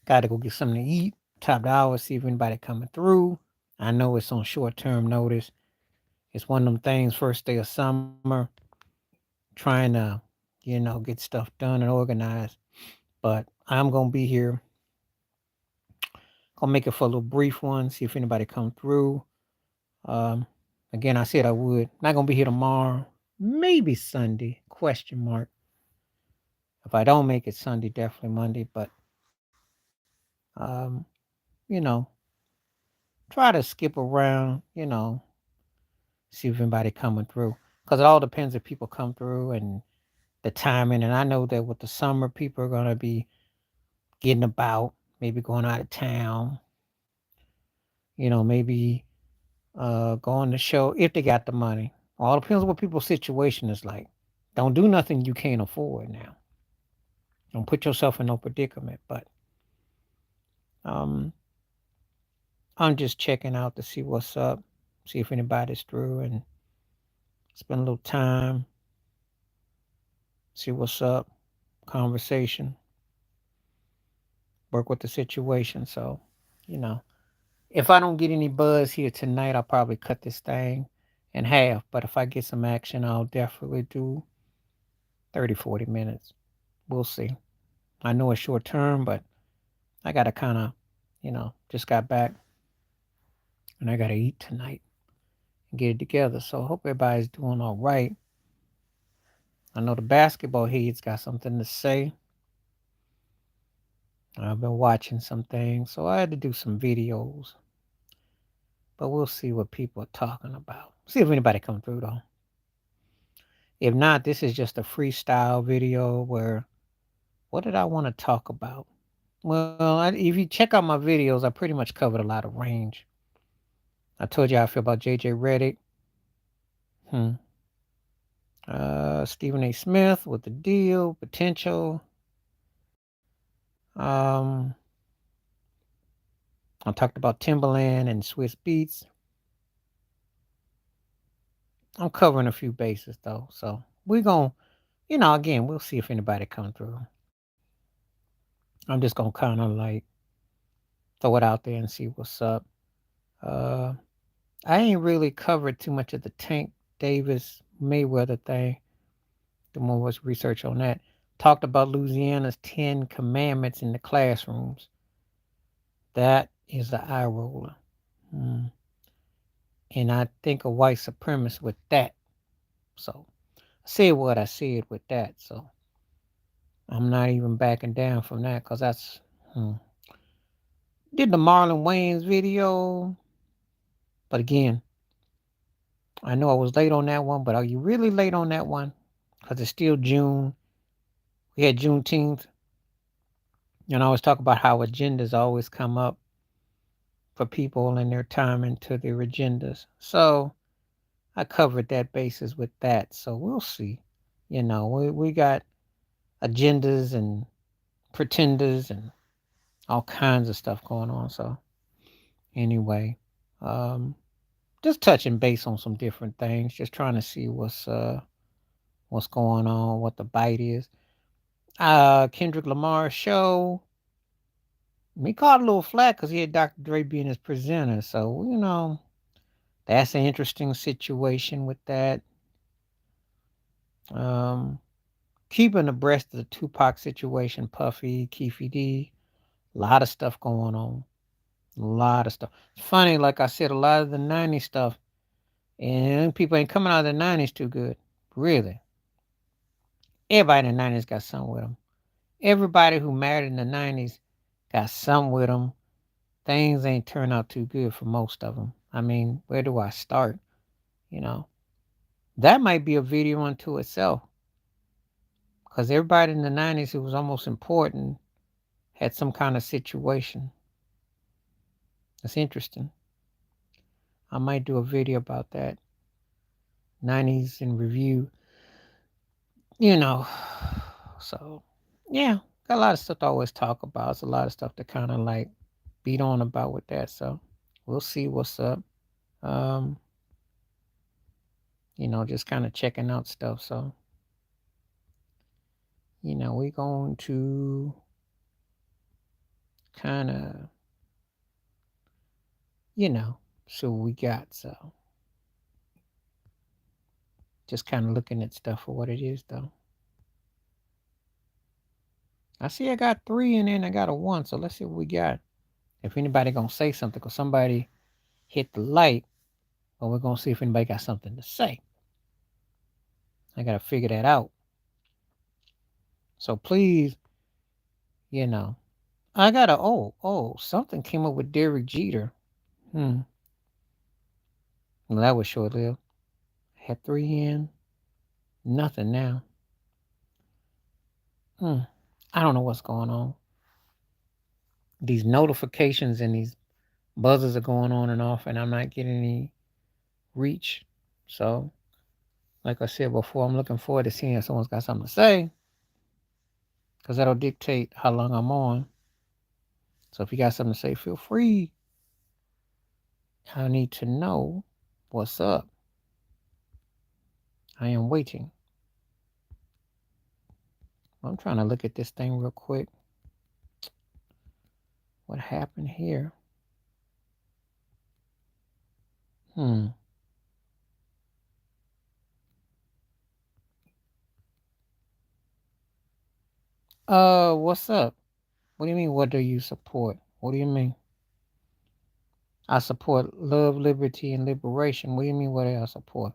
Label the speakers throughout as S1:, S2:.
S1: Got to go get something to eat. Top of the hour, see if anybody coming through. I know it's on short-term notice. It's one of them things, first day of summer, trying to, get stuff done and organized. But I'm gonna be here. Gonna make it for a little brief one. See if anybody come through. Um, Again, I said I would. Not gonna be here tomorrow. Maybe Sunday? Question mark. If I don't make it Sunday, definitely Monday. But um, you know, try to skip around. See if anybody coming through. Because it all depends if people come through and the timing. And I know that with the summer, people are gonna be getting about, maybe going out of town. Maybe going to show if they got the money. All depends on what people's situation is like. Don't do nothing you can't afford now. Don't put yourself in no predicament. But um, I'm just checking out to see what's up, see if anybody's through, and spend a little time, see what's up, conversation, work with the situation. So, you know, if I don't get any buzz here tonight, I'll probably cut this thing in half. But if I get some action, I'll definitely do 30, 40 minutes. We'll see. I know it's short term, but I got to kind of, just got back and I got to eat tonight and get it together. So I hope everybody's doing all right. I know the basketball heads got something to say. I've been watching some things, so I had to do some videos. But we'll see what people are talking about. See if anybody come through though. If not, this is just a freestyle video where what did I want to talk about? Well, if you check out my videos, I pretty much covered a lot of range. I told you how I feel about JJ Reddick. Hmm. Stephen A. Smith with the deal, potential. Um, I talked about Timberland and Swiss Beats. I'm covering a few bases though, so we're gonna, again, we'll see if anybody come through. I'm just gonna kind of like throw it out there and see what's up. Uh, I ain't really covered too much of the Tank Davis Mayweather thing. The more was research on that. Talked about Louisiana's 10 commandments in the classrooms. That is the eye roller. Mm. And I think a white supremacist with that. So I said what I said with that. So I'm not even backing down from that because that's. Hmm. Did the Marlon Wayans video. But again, I know I was late on that one, but are you really late on that one? Because it's still June. We had Juneteenth. And I always talk about how agendas always come up for people and their time into their agendas. So I covered that basis with that. So we'll see. We got agendas and pretenders and all kinds of stuff going on. So anyway, um, just touching base on some different things, just trying to see what's going on, what the bite is. Kendrick Lamar's show. He caught a little flack because he had Dr. Dre being his presenter. So, that's an interesting situation with that. Um, Keeping abreast of the Tupac situation, Puffy, Keefy D, a lot of stuff going on. A lot of stuff. It's funny, like I said, a lot of the 90s stuff, and people ain't coming out of the 90s too good. Really. Everybody in the 90s got something with them. Everybody who married in the 90s got something with them. Things ain't turned out too good for most of them. I mean, where do I start? You know, that might be a video unto itself because everybody in the 90s who was almost important had some kind of situation. That's interesting. I might do a video about that. 90s in review, you know. So, yeah, got a lot of stuff to always talk about. It's a lot of stuff to kind of like beat on about with that. So, we'll see what's up. Um, just kind of checking out stuff. So, we're going to kind of, you know, see what we got. So just kind of looking at stuff for what it is, though. I see I got 3 and then I got a 1. So let's see what we got. If anybody gonna say something, because somebody hit the light, but we're gonna see if anybody got something to say. I gotta figure that out. So please, you know, I got a something came up with Derek Jeter. Hmm. Well, that was short lived. Had 3 in, nothing now. Hmm. I don't know what's going on. These notifications and these buzzers are going on and off, and I'm not getting any reach. So, like I said before, I'm looking forward to seeing if someone's got something to say, because that'll dictate how long I'm on. So, if you got something to say, feel free. I need to know what's up. I am waiting. I'm trying to look at this thing real quick. What happened here? Hmm. What's up? What do you mean? What do you support? What do you mean? I support love, liberty, and liberation. What do you mean? What do I support?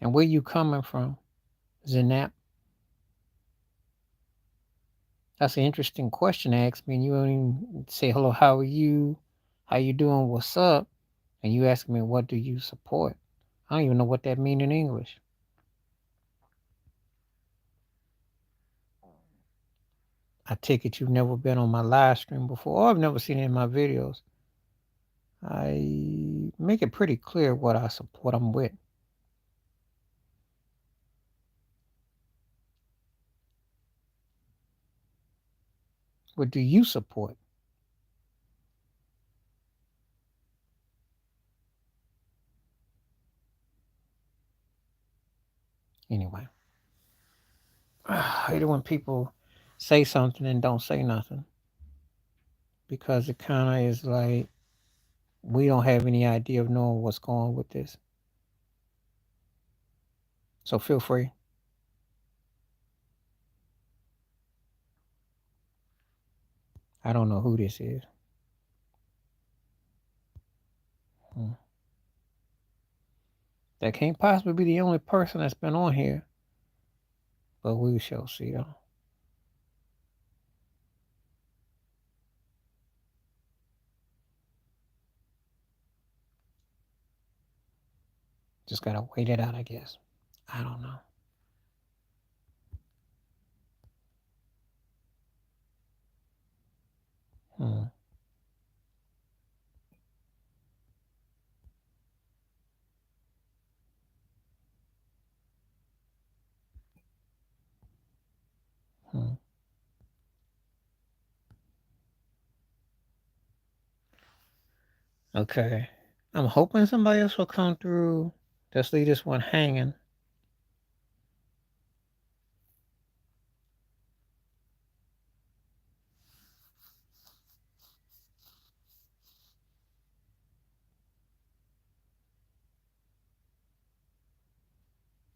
S1: And where you coming from, Zenap? That's an interesting question to ask me. And you don't even say hello. How are you? How you doing? What's up? And you ask me, what do you support? I don't even know what that means in English. I take it you've never been on my live stream before, or I've never seen it in my videos. I make it pretty clear what I support. I'm with. What do you support? Anyway, I hate it when people say something and don't say nothing, because it kind of is like we don't have any idea of knowing what's going on with this. So feel free. I don't know who this is. Hmm. That can't possibly be the only person that's been on here, but we shall see though. Just gotta wait it out, I guess. I don't know. Hmm. Hmm. Okay. I'm hoping somebody else will come through. Just leave this one hanging.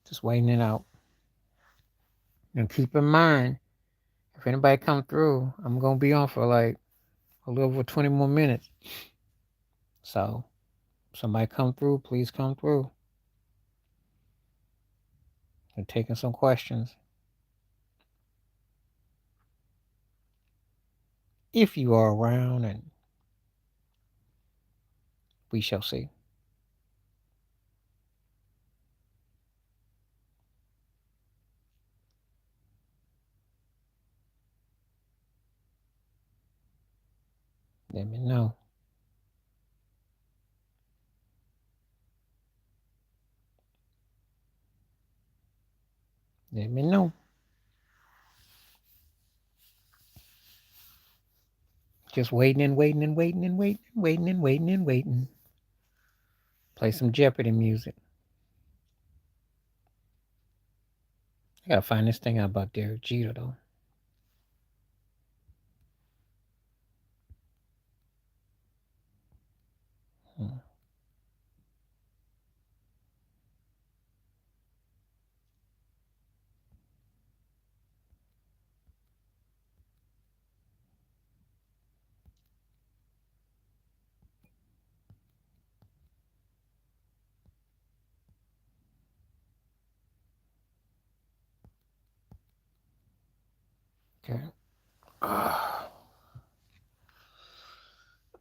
S1: Just waiting it out. And keep in mind, if anybody come through, I'm gonna be on for like a little over 20 more minutes. So, if somebody come through, please come through. And taking some questions. If you are around, and we shall see. Let me know. Let me know. Just waiting and waiting and waiting and waiting and waiting and waiting and waiting. Play some Jeopardy music. I gotta find this thing out about Derek Jeter though. Okay.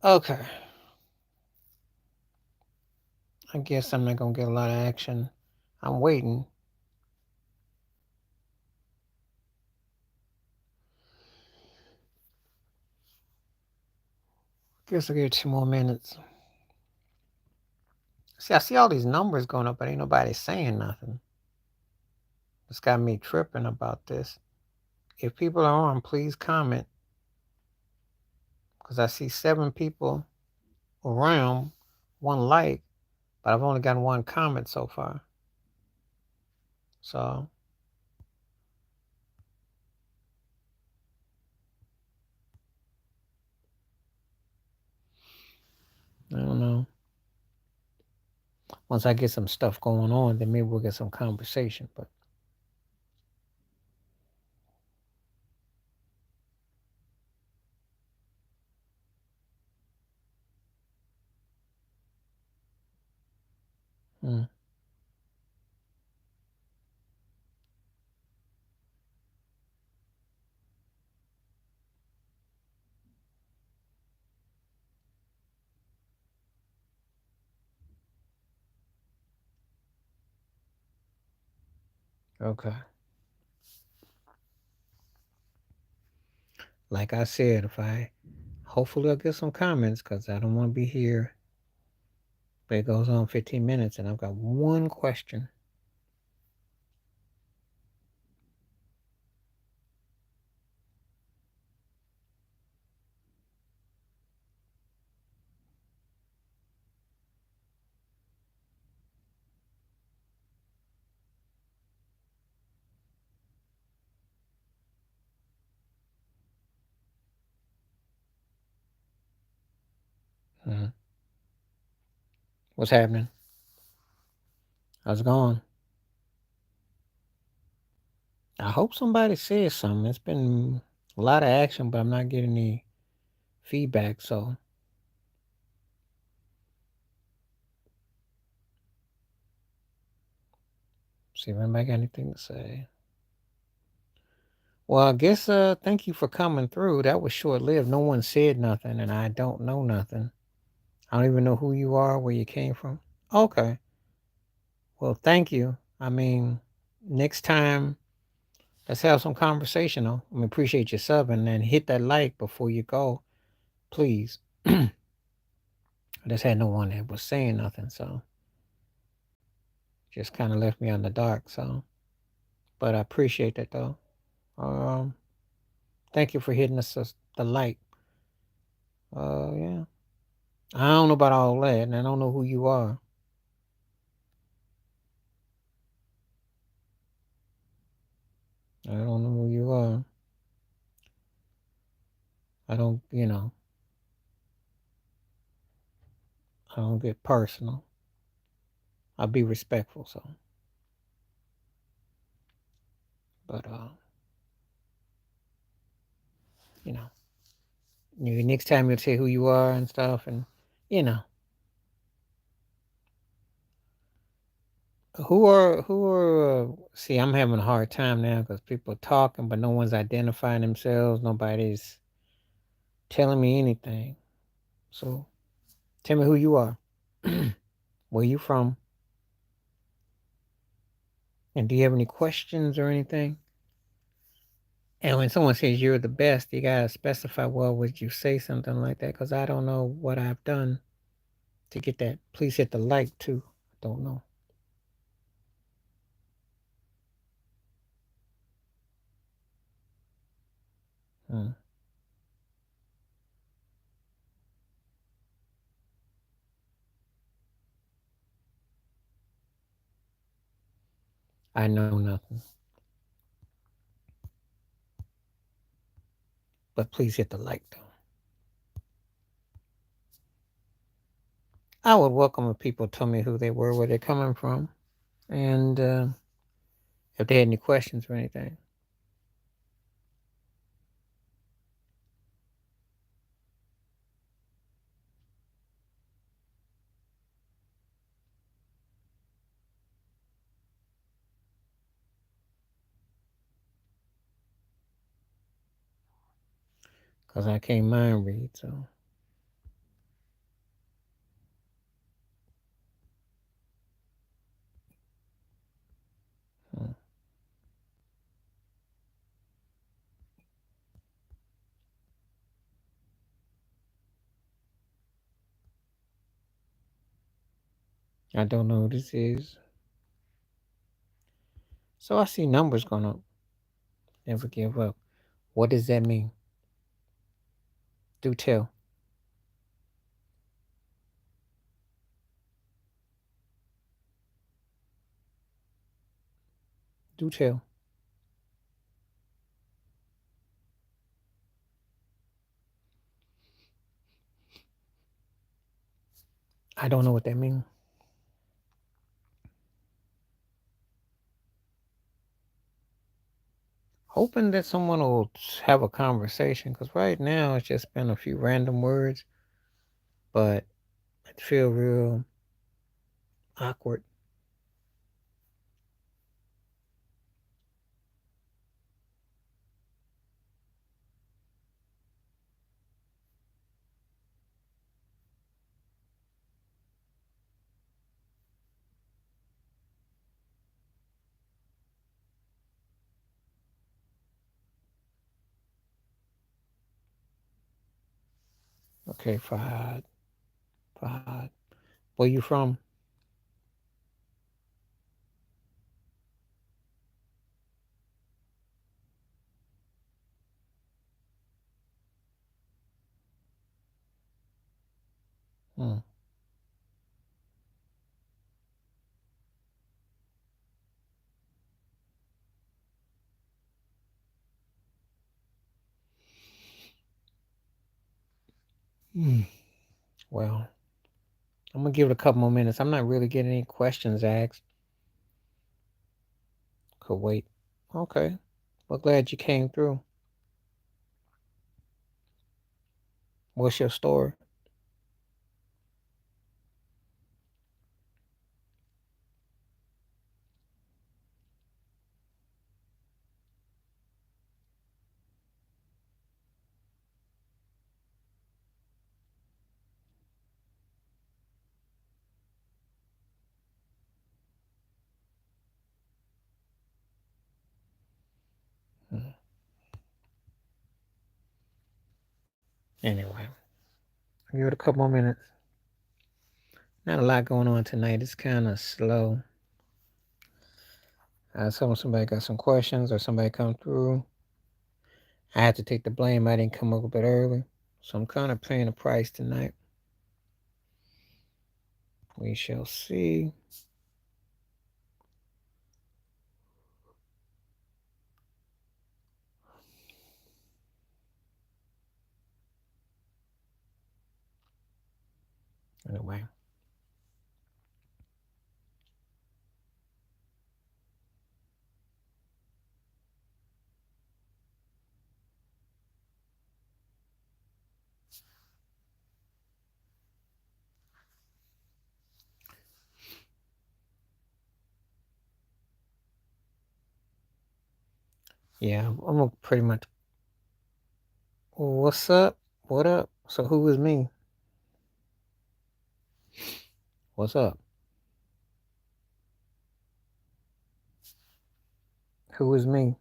S1: Okay. I guess I'm not gonna get a lot of action. I'm waiting. Guess I'll give it 2 more minutes. See, I see all these numbers going up, but ain't nobody saying nothing. It's got me tripping about this. If people are on, please comment. Because I see 7 people around, one like, but I've only gotten one comment so far. So, I don't know. Once I get some stuff going on, then maybe we'll get some conversation. But hmm. Okay. Like I said, if I hopefully I'll get some comments because I don't want to be here. But it goes on 15 minutes and I've got one question. Hmm. What's happening? How's it going? I hope somebody says something. It's been a lot of action, but I'm not getting any feedback. So, see if anybody got anything to say. Well, I guess thank you for coming through. That was short lived. No one said nothing, and I don't know nothing. I don't even know who you are, where you came from. Okay. Well, thank you. I mean, next time, let's have some conversation. Though. I appreciate your subbing and hit that like before you go, please. I just had no one that was saying nothing, so just kind of left me on the dark. So, but I appreciate that though. Um, Thank you for hitting the like. Yeah. I don't know about all that, and I don't know who you are. I don't know who you are. I don't, I don't get personal. I'll be respectful, so. But you know, next time you'll say who you are and stuff, and you know, See, I'm having a hard time now because people are talking, but no one's identifying themselves. Nobody's telling me anything. So, tell me who you are, where you from, and do you have any questions or anything? And when someone says you're the best, you gotta specify. Well, would you say something like that? Because I don't know what I've done to get that. Please hit the like too. I don't know. Hmm. I know nothing. But please hit the like though. I would welcome if people tell me who they were, where they're coming from, and if they had any questions or anything. Cause I can't mind read, so hmm. I don't know who this is. So I see numbers going up. Never give up. What does that mean? Do tell. Do tell. I don't know what that means. Hoping that someone will have a conversation, because right now it's just been a few random words, but I feel real awkward. Okay, Fahad. Fahad. Where you from? Hmm. Hmm. Well, I'm gonna give it a couple more minutes. I'm not really getting any questions asked. Could wait. Okay. Well, glad you came through. What's your story? Hmm. Anyway, give it a couple more minutes. Not a lot going on tonight. It's kind of slow. Somebody got some questions or somebody come through. I had to take the blame. I didn't come up a bit early. So I'm kind of paying the price tonight. We shall see. Anyway. Yeah, I'm gonna pretty much. What's up? What up? So who is me? What's up? Who is me?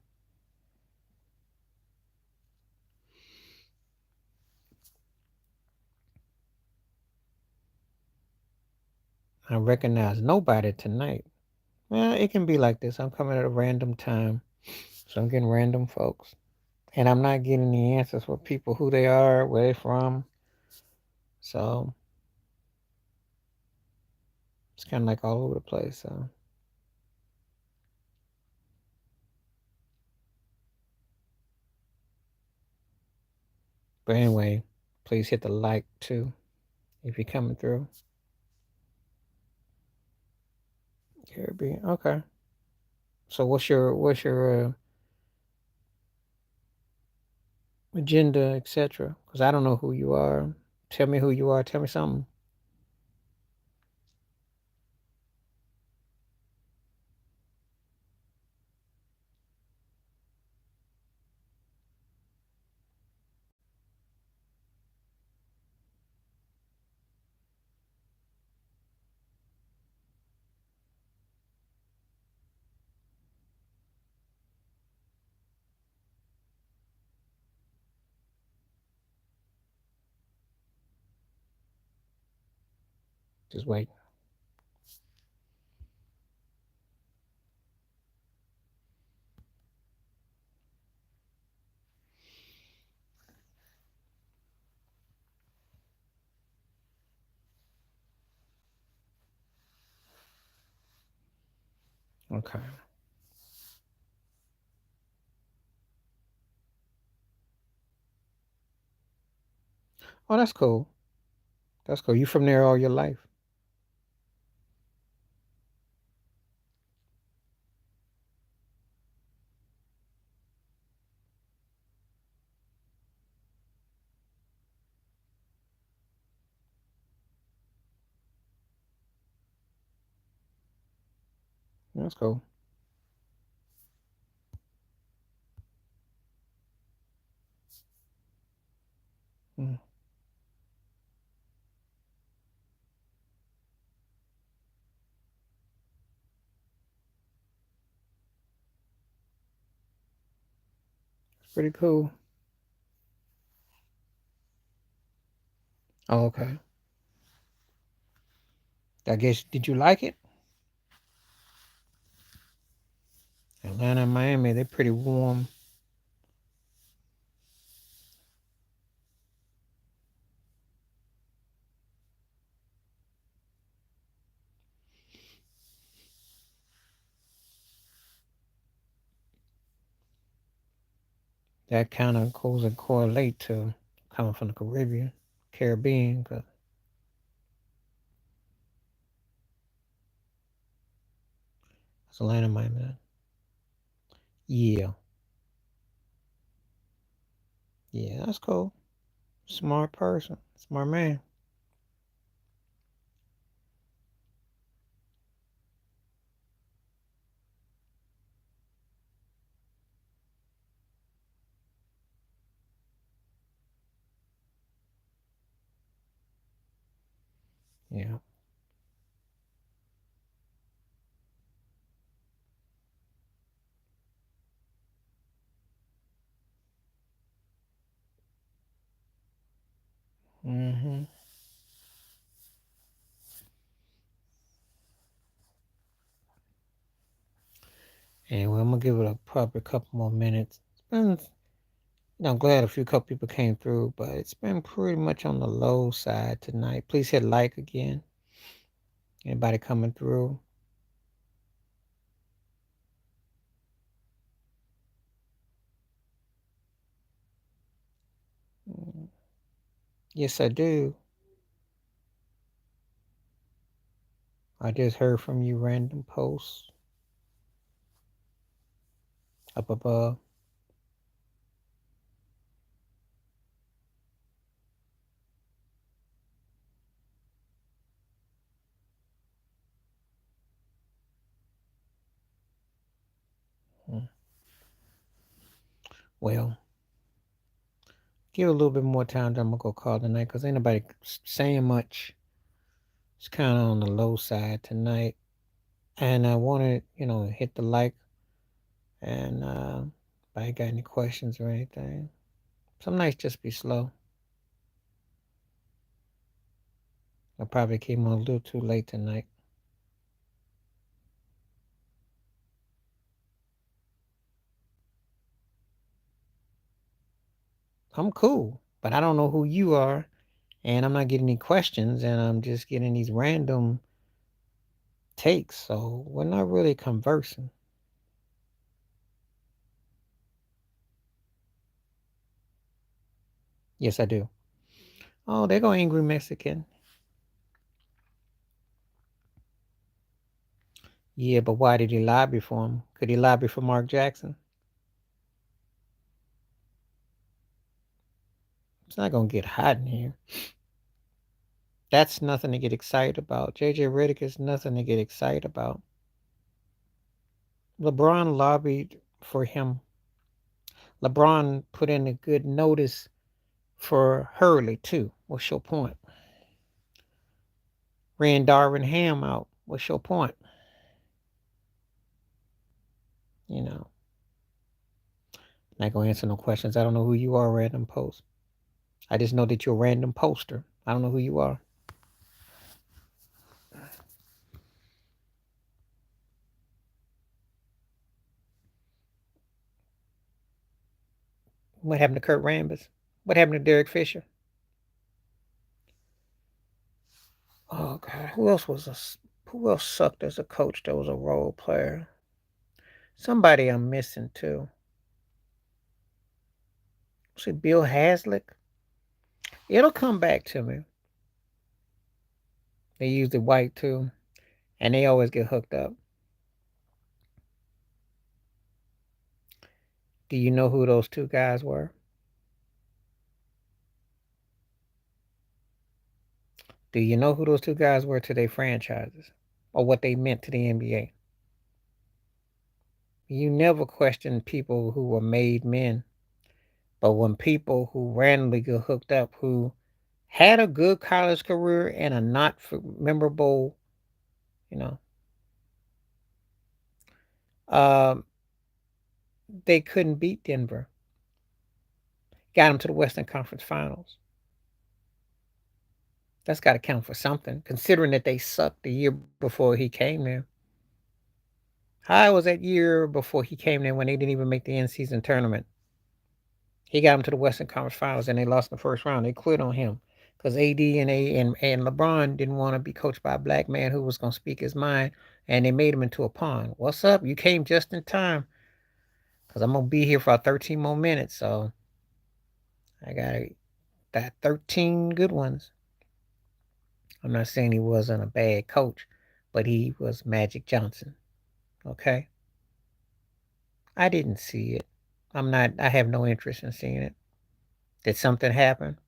S1: I recognize nobody tonight. Well, it can be like this. I'm coming at a random time, so I'm getting random folks, and I'm not getting the answers for people who they are, where they from. So it's kind of like all over the place. So, but anyway, please hit the like too if you're coming through. Caribbean. Okay. So what's your agenda, etc.? Because I don't know who you are. Tell me who you are. Tell me something. Just wait. Okay. Oh, that's cool. That's cool. You from there all your life? That's cool. Mm, it's pretty cool. Oh, okay. I guess did you like it? Atlanta and Miami, they're pretty warm. That kind of goes and correlate to coming from the Caribbean, cause it's Atlanta, Miami. Yeah, yeah, that's cool. Smart person, smart man. Yeah. Hmm. Anyway, I'm gonna give it a probably a couple more minutes. It's been, I'm glad a few couple people came through, but it's been pretty much on the low side tonight. Please hit like again. Anybody coming through? Mm, yes, I do. I just heard from you. Random posts up above. Mm. Well, give it a little bit more time. Then I'm gonna go call tonight because ain't nobody saying much. It's kind of on the low side tonight, and I wanted hit the like and if I got any questions or anything. Some nights just be slow. I probably came on a little too late tonight. I'm cool, but I don't know who you are, and I'm not getting any questions, and I'm just getting these random takes. So we're not really conversing. Yes, I do. Oh, there go angry Mexican. Yeah, but why did he lobby for him? Could he lobby for Mark Jackson? It's not gonna get hot in here. That's nothing to get excited about. JJ Redick is nothing to get excited about. LeBron lobbied for him. LeBron put in a good notice for Hurley too. What's your point? Ran Darvin Ham out. What's your point? You know, not gonna answer no questions. I don't know who you are, random post. I just know that you're a random poster. I don't know who you are. What happened to Kurt Rambis? What happened to Derek Fisher? Oh God, who else sucked as a coach that was a role player? Somebody I'm missing too. Was it Bill Haslick? It'll come back to me. They use the white too, and they always get hooked up. Do you know who those two guys were? Do you know who those two guys were to their franchises, or what they meant to the NBA? You never question people who were made men, but when people who randomly get hooked up, who had a good college career and a not memorable, you know, um, they couldn't beat Denver. Got them to the Western Conference Finals. That's got to count for something, considering that they sucked the year before he came there. How was that year before he came there when they didn't even make the in-season tournament? He got them to the Western Conference Finals and they lost in the first round. They quit on him because AD and LeBron didn't want to be coached by a black man who was going to speak his mind, and they made him into a pawn. What's up? You came just in time because I'm going to be here for 13 more minutes. So I got 13 good ones. I'm not saying he wasn't a bad coach, but he was Magic Johnson. Okay? I didn't see it. I have no interest in seeing it. Did something happen?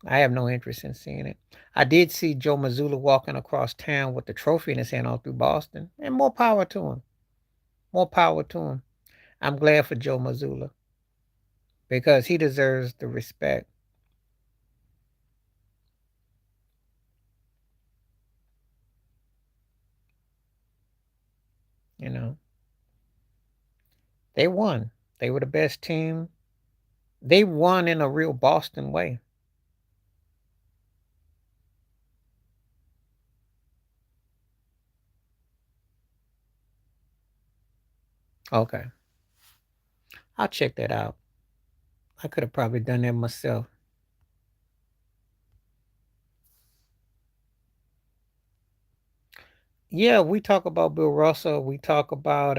S1: I have no interest in seeing it. I did see Joe Mazzulla walking across town with the trophy in his hand all through Boston, and more power to him. More power to him. I'm glad for Joe Mazzulla because he deserves the respect. You know, they won. They were the best team. They won in a real Boston way. Okay, I'll check that out. I could have probably done that myself. Yeah, we talk about Bill Russell. We talk about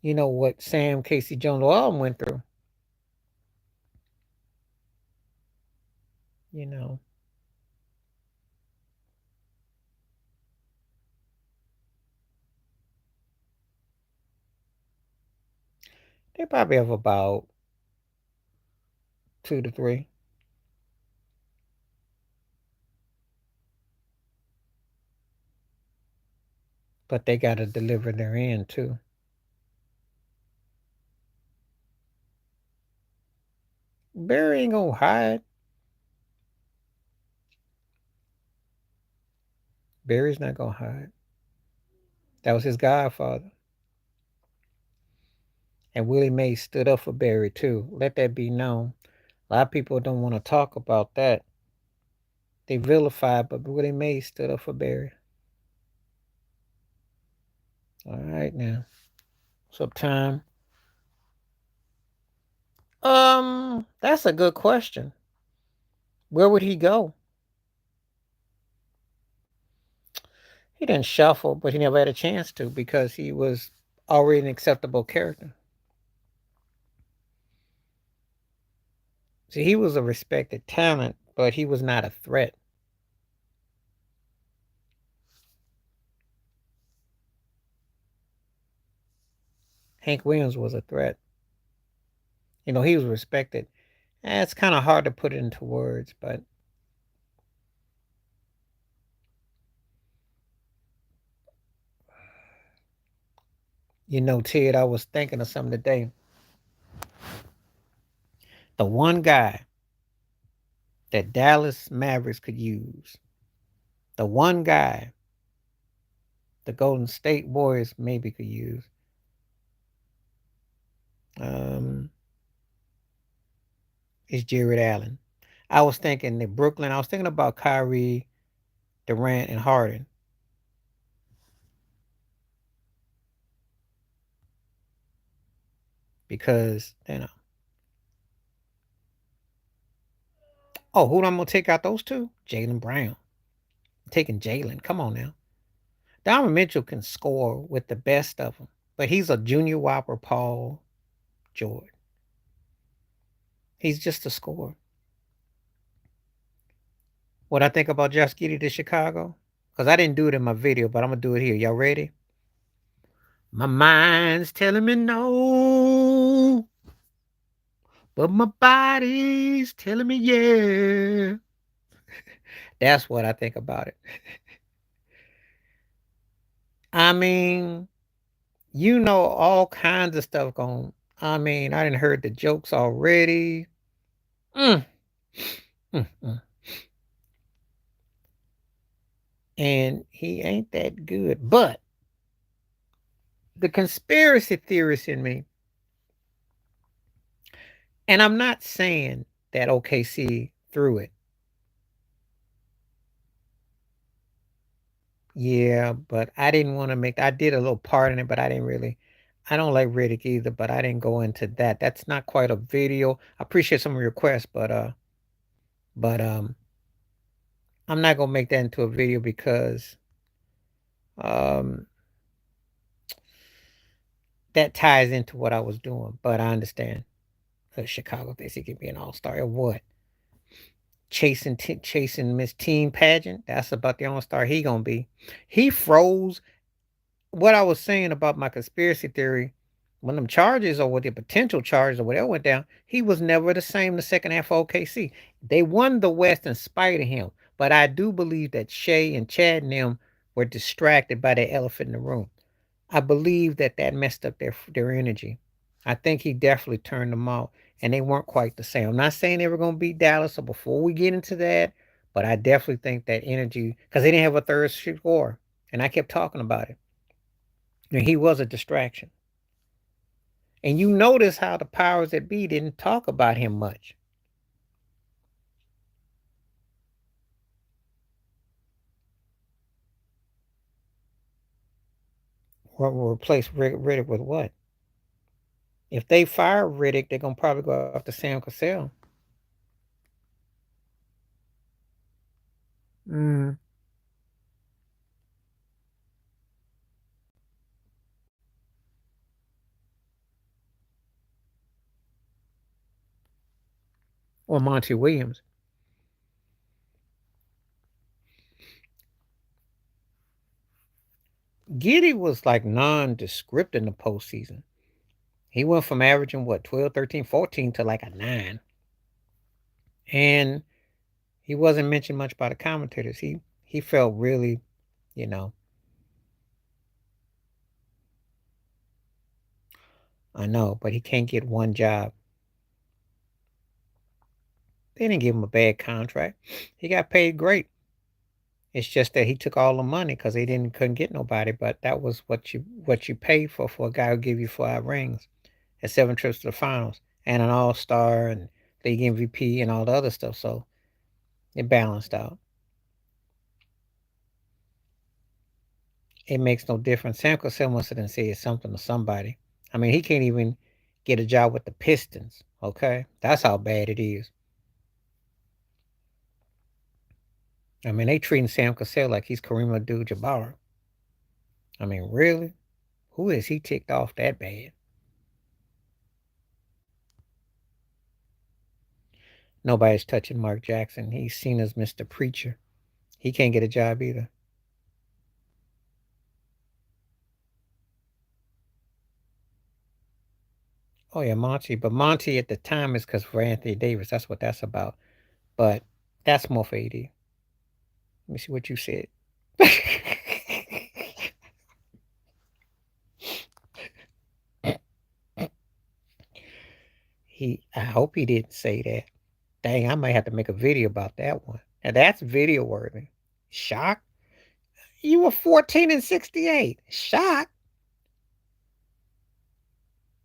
S1: what Sam Casey Jones all went through. You know, they probably have about 2 to 3, but they got to deliver their end too. Barry ain't gonna hide. Barry's not gonna hide. That was his godfather. And Willie Mays stood up for Barry too. Let that be known. A lot of people don't want to talk about that. They vilify, but Willie Mays stood up for Barry. All right now. What's up, time? That's a good question. Where would he go? He didn't shuffle, but he never had a chance to because he was already an acceptable character. See, he was a respected talent, but he was not a threat. Hank Williams was a threat. He was respected. It's kind of hard to put it into words, but Ted, I was thinking of something today. The one guy that Dallas Mavericks could use, the one guy the Golden State Warriors maybe could use, um, is Jared Allen. I was thinking that Brooklyn. I was thinking about Kyrie, Durant, and Harden. because oh, who am I gonna take out those two? Jalen Brown. I'm taking Jalen. Come on now. Donovan Mitchell can score with the best of them, but he's a junior whopper, Paul George. He's just a scorer. What I think about Josh Giddey to Chicago? Because I didn't do it in my video, but I'm gonna do it here. Y'all ready? My mind's telling me no, but my body's telling me yeah. That's what I think about it. I mean, all kinds of stuff going. I mean, I didn't heard the jokes already. Mm, mm, mm. And he ain't that good. But the conspiracy theorist in me, and I'm not saying that OKC threw it. Yeah, but I didn't want to make. I did a little part in it, but I didn't really. I don't like Riddick either, but I didn't go into that. That's not quite a video. I appreciate some of your requests, but I'm not gonna make that into a video because um that ties into what I was doing. But I understand. Chicago thinks he could be an all-star or what? Chasing Miss Teen Pageant. That's about the all-star he gonna be. He froze what I was saying about my conspiracy theory. When them charges or what the potential charges or whatever went down, he was never the same the second half of OKC. They won the West in spite of him. But I do believe that Shea and Chad and them were distracted by the elephant in the room. I believe that messed up their energy. I think he definitely turned them out, and they weren't quite the same. I'm not saying they were going to beat Dallas. So before we get into that, but I definitely think that energy because they didn't have a third scorer, and I kept talking about it. And he was a distraction. And you notice how the powers that be didn't talk about him much. What will replace Riddick with what? If they fire Riddick, they're gonna probably go after Sam Cassell. Mm. Or Monty Williams. Giddy was like nondescript in the postseason. He went from averaging what 12, 13, 14 to like a 9. And he wasn't mentioned much by the commentators. He felt really, you know, I know, but he can't get one job. They didn't give him a bad contract. He got paid great. It's just that he took all the money because they didn't couldn't get nobody. But that was what you pay for a guy who give you 5 rings and 7 trips to the finals and an All Star and league MVP and all the other stuff. So it balanced out. It makes no difference. Sam Cassell must have said something to somebody. I mean, he can't even get a job with the Pistons. Okay, that's how bad it is. I mean, they treating Sam Cassell like he's Kareem Abdul-Jabbar. I mean, really? Who is he ticked off that bad? Nobody's touching Mark Jackson. He's seen as Mr. Preacher. He can't get a job either. Oh yeah, Monty. But Monty at the time is because for Anthony Davis. That's what that's about. But that's more for AD. Let me see what you said. I hope he didn't say that. Dang, I might have to make a video about that one. Now that's video worthy. Shock? You were 14 and 68. Shock?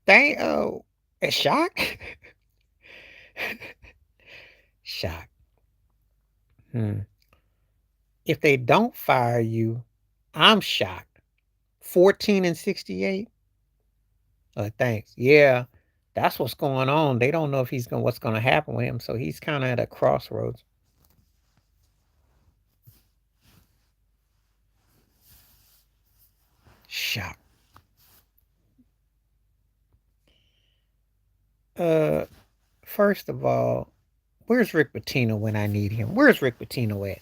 S1: Dang, oh, a shock? Shock. Hmm. If they don't fire you, I'm shocked. 14 and 68? Thanks. Yeah. That's what's going on. They don't know if what's gonna happen with him, so he's kind of at a crossroads. Shock. Uh, First of all, where's Rick Pitino when I need him? Where's Rick Pitino at?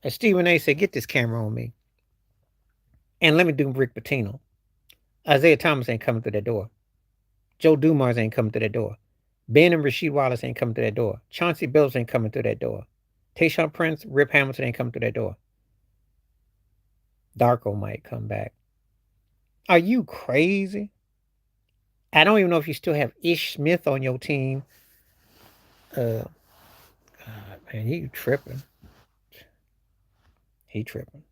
S1: As Stephen A. said, get this camera on me and let me do Rick Pitino. Isaiah Thomas ain't coming through that door. Joe Dumars ain't coming through that door. Ben and Rasheed Wallace ain't coming through that door. Chauncey Billups ain't coming through that door. Tayshaun Prince, Rip Hamilton ain't coming through that door. Darko might come back. Are you crazy? I don't even know if you still have Ish Smith on your team. God, man, he tripping. He tripping.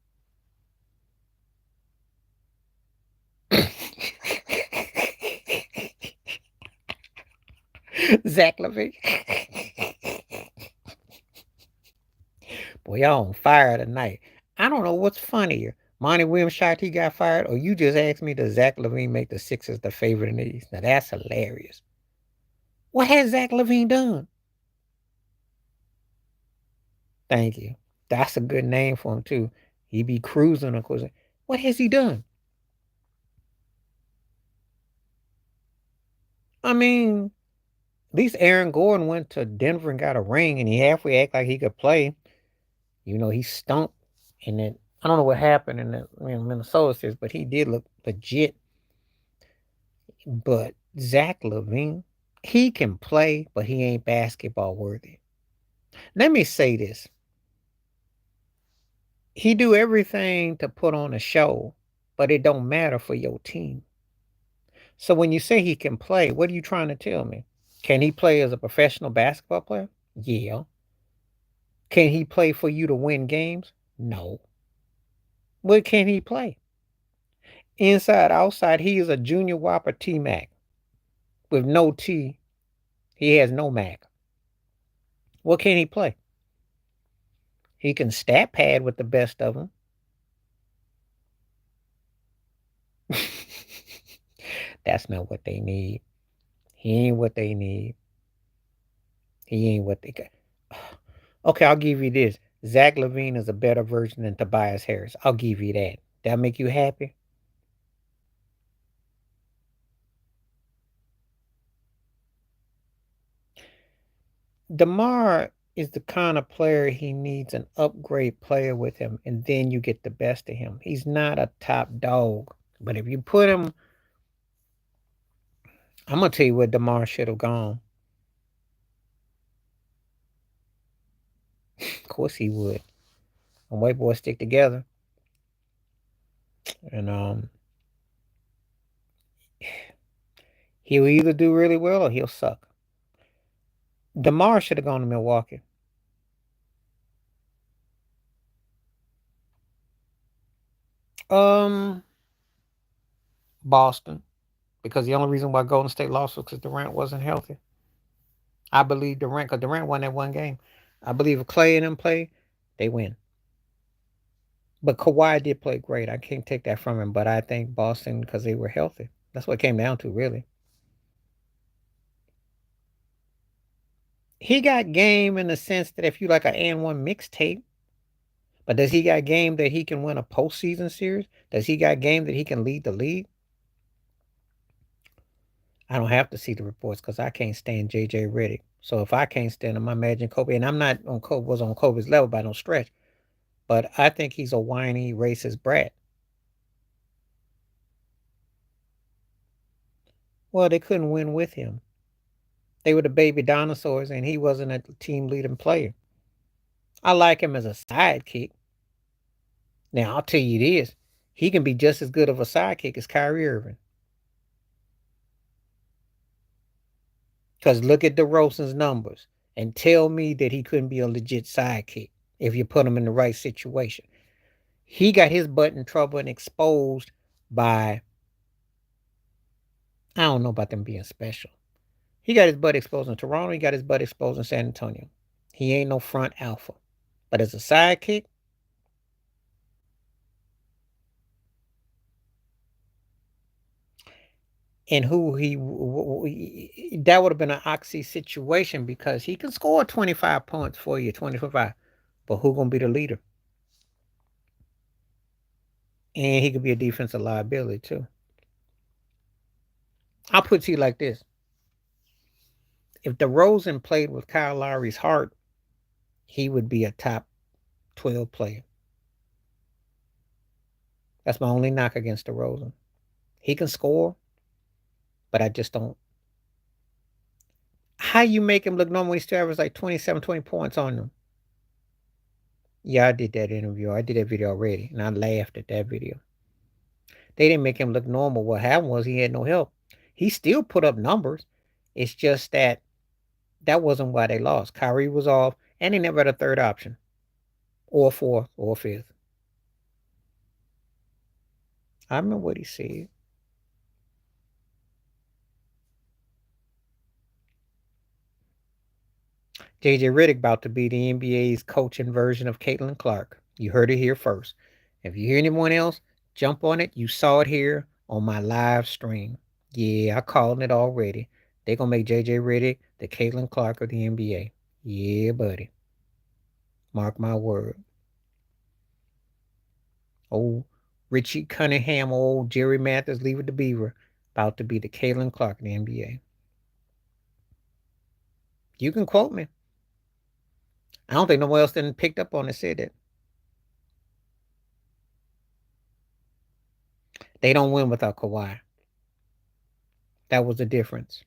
S1: Zach LaVine. Boy, y'all on fire tonight. I don't know what's funnier. Monty Williams shot he got fired, or you just asked me, does Zach LaVine make the Sixers the favorite in the East? Now that's hilarious. What has Zach LaVine done? Thank you. That's a good name for him too. He be cruising, of course. What has he done? I mean, at least Aaron Gordon went to Denver and got a ring, and he halfway act like he could play. You know, he stunk in it. I don't know what happened in the Minnesota series, but he did look legit. But Zach LaVine, he can play, but he ain't basketball worthy. Let me say this. He do everything to put on a show, but it don't matter for your team. So when you say he can play, what are you trying to tell me? Can he play as a professional basketball player? Yeah. Can he play for you to win games? No. What can he play? Inside, outside, he is a junior whopper T Mac with no T. He has no Mac. What can he play? He can stat pad with the best of them. That's not what they need. He ain't what they need. He ain't what they got. Okay, I'll give you this. Zach LaVine is a better version than Tobias Harris. I'll give you that. That make you happy? DeMar is the kind of player he needs an upgrade player with him, and then you get the best of him. He's not a top dog. But if you put him, I'm gonna tell you where DeMar should have gone. Of course he would. When white boys stick together. And he'll either do really well or he'll suck. DeMar should have gone to Milwaukee. Um, Boston, because the only reason why Golden State lost was because Durant wasn't healthy. I believe Durant, because Durant won that one game. I believe if Clay and them play, they win. But Kawhi did play great. I can't take that from him. But I think Boston, because they were healthy. That's what it came down to, really. He got game in the sense that if you like an and one mixtape, but does he got game that he can win a postseason series? Does he got game that he can lead the league? I don't have to see the reports because I can't stand JJ Redick. So if I can't stand him, I imagine Kobe. And I'm not on Kobe was on Kobe's level by no stretch. But I think he's a whiny, racist brat. Well, they couldn't win with him. They were the baby dinosaurs, and he wasn't a team leading player. I like him as a sidekick. Now I'll tell you this: he can be just as good of a sidekick as Kyrie Irving. Because look at DeRozan's numbers and tell me that he couldn't be a legit sidekick if you put him in the right situation. He got his butt in trouble and exposed by, I don't know about them being special. He got his butt exposed in Toronto. He got his butt exposed in San Antonio. He ain't no front alpha. But as a sidekick, and who that would have been an oxy situation because he can score 25 points for you, 25, but who gonna be the leader? And he could be a defensive liability too. I'll put it to you like this: if DeRozan played with Kyle Lowry's heart, he would be a top 12 player. That's my only knock against DeRozan. He can score, but I just don't. How you make him look normal? He still averages like 27, 20 points on them. Yeah, I did that interview. I did that video already, and I laughed at that video. They didn't make him look normal. What happened was he had no help. He still put up numbers. It's just that that wasn't why they lost. Kyrie was off, and they never had a third option, or fourth, or fifth. I remember what he said. JJ Redick about to be the NBA's coaching version of Caitlin Clark. You heard it here first. If you hear anyone else, jump on it. You saw it here on my live stream. Yeah, I called it already. They're going to make JJ Redick the Caitlin Clark of the NBA. Yeah, buddy. Mark my word. Old Richie Cunningham, old Jerry Mathers, Leave It to Beaver, about to be the Caitlin Clark of the NBA. You can quote me. I don't think no one else didn't picked up on it said that. They don't win without Kawhi. That was the difference.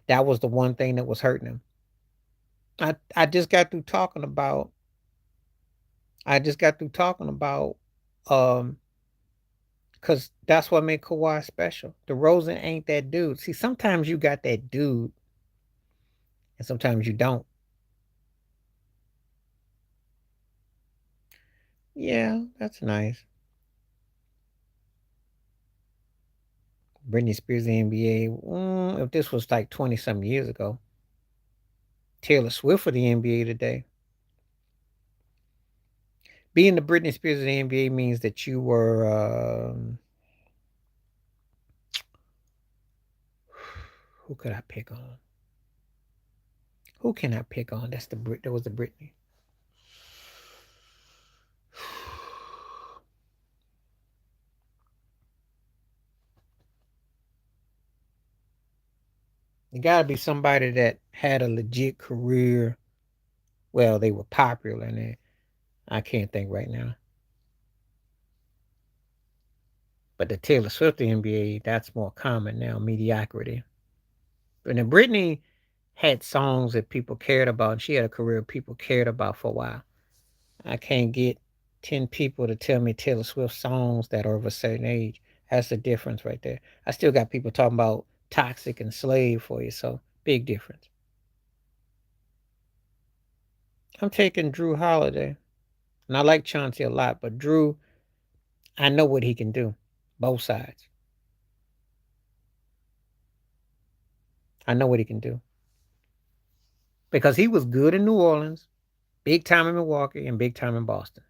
S1: That was the one thing that was hurting him. I just got through talking about um because that's what made Kawhi special. DeRozan ain't that dude. See, sometimes you got that dude and sometimes you don't. Yeah, that's nice. Britney Spears, the NBA. If this was like 20 some years ago, Taylor Swift for the NBA today. Being the Britney Spears of the NBA means that you were. Who could I pick on? Who can I pick on? That was the Britney. It got to be somebody that had a legit career. Well, they were popular, and I can't think right now. But the Taylor Swift NBA, that's more common now, mediocrity. But then Britney had songs that people cared about, and she had a career people cared about for a while. I can't get 10 people to tell me Taylor Swift songs that are of a certain age. That's the difference right there. I still got people talking about Toxic and Slave for you, so big difference. I'm taking Drew Holiday. And I like Chauncey a lot, but Drew, I know what he can do. Both sides. I know what he can do. Because he was good in New Orleans, big time in Milwaukee, and big time in Boston.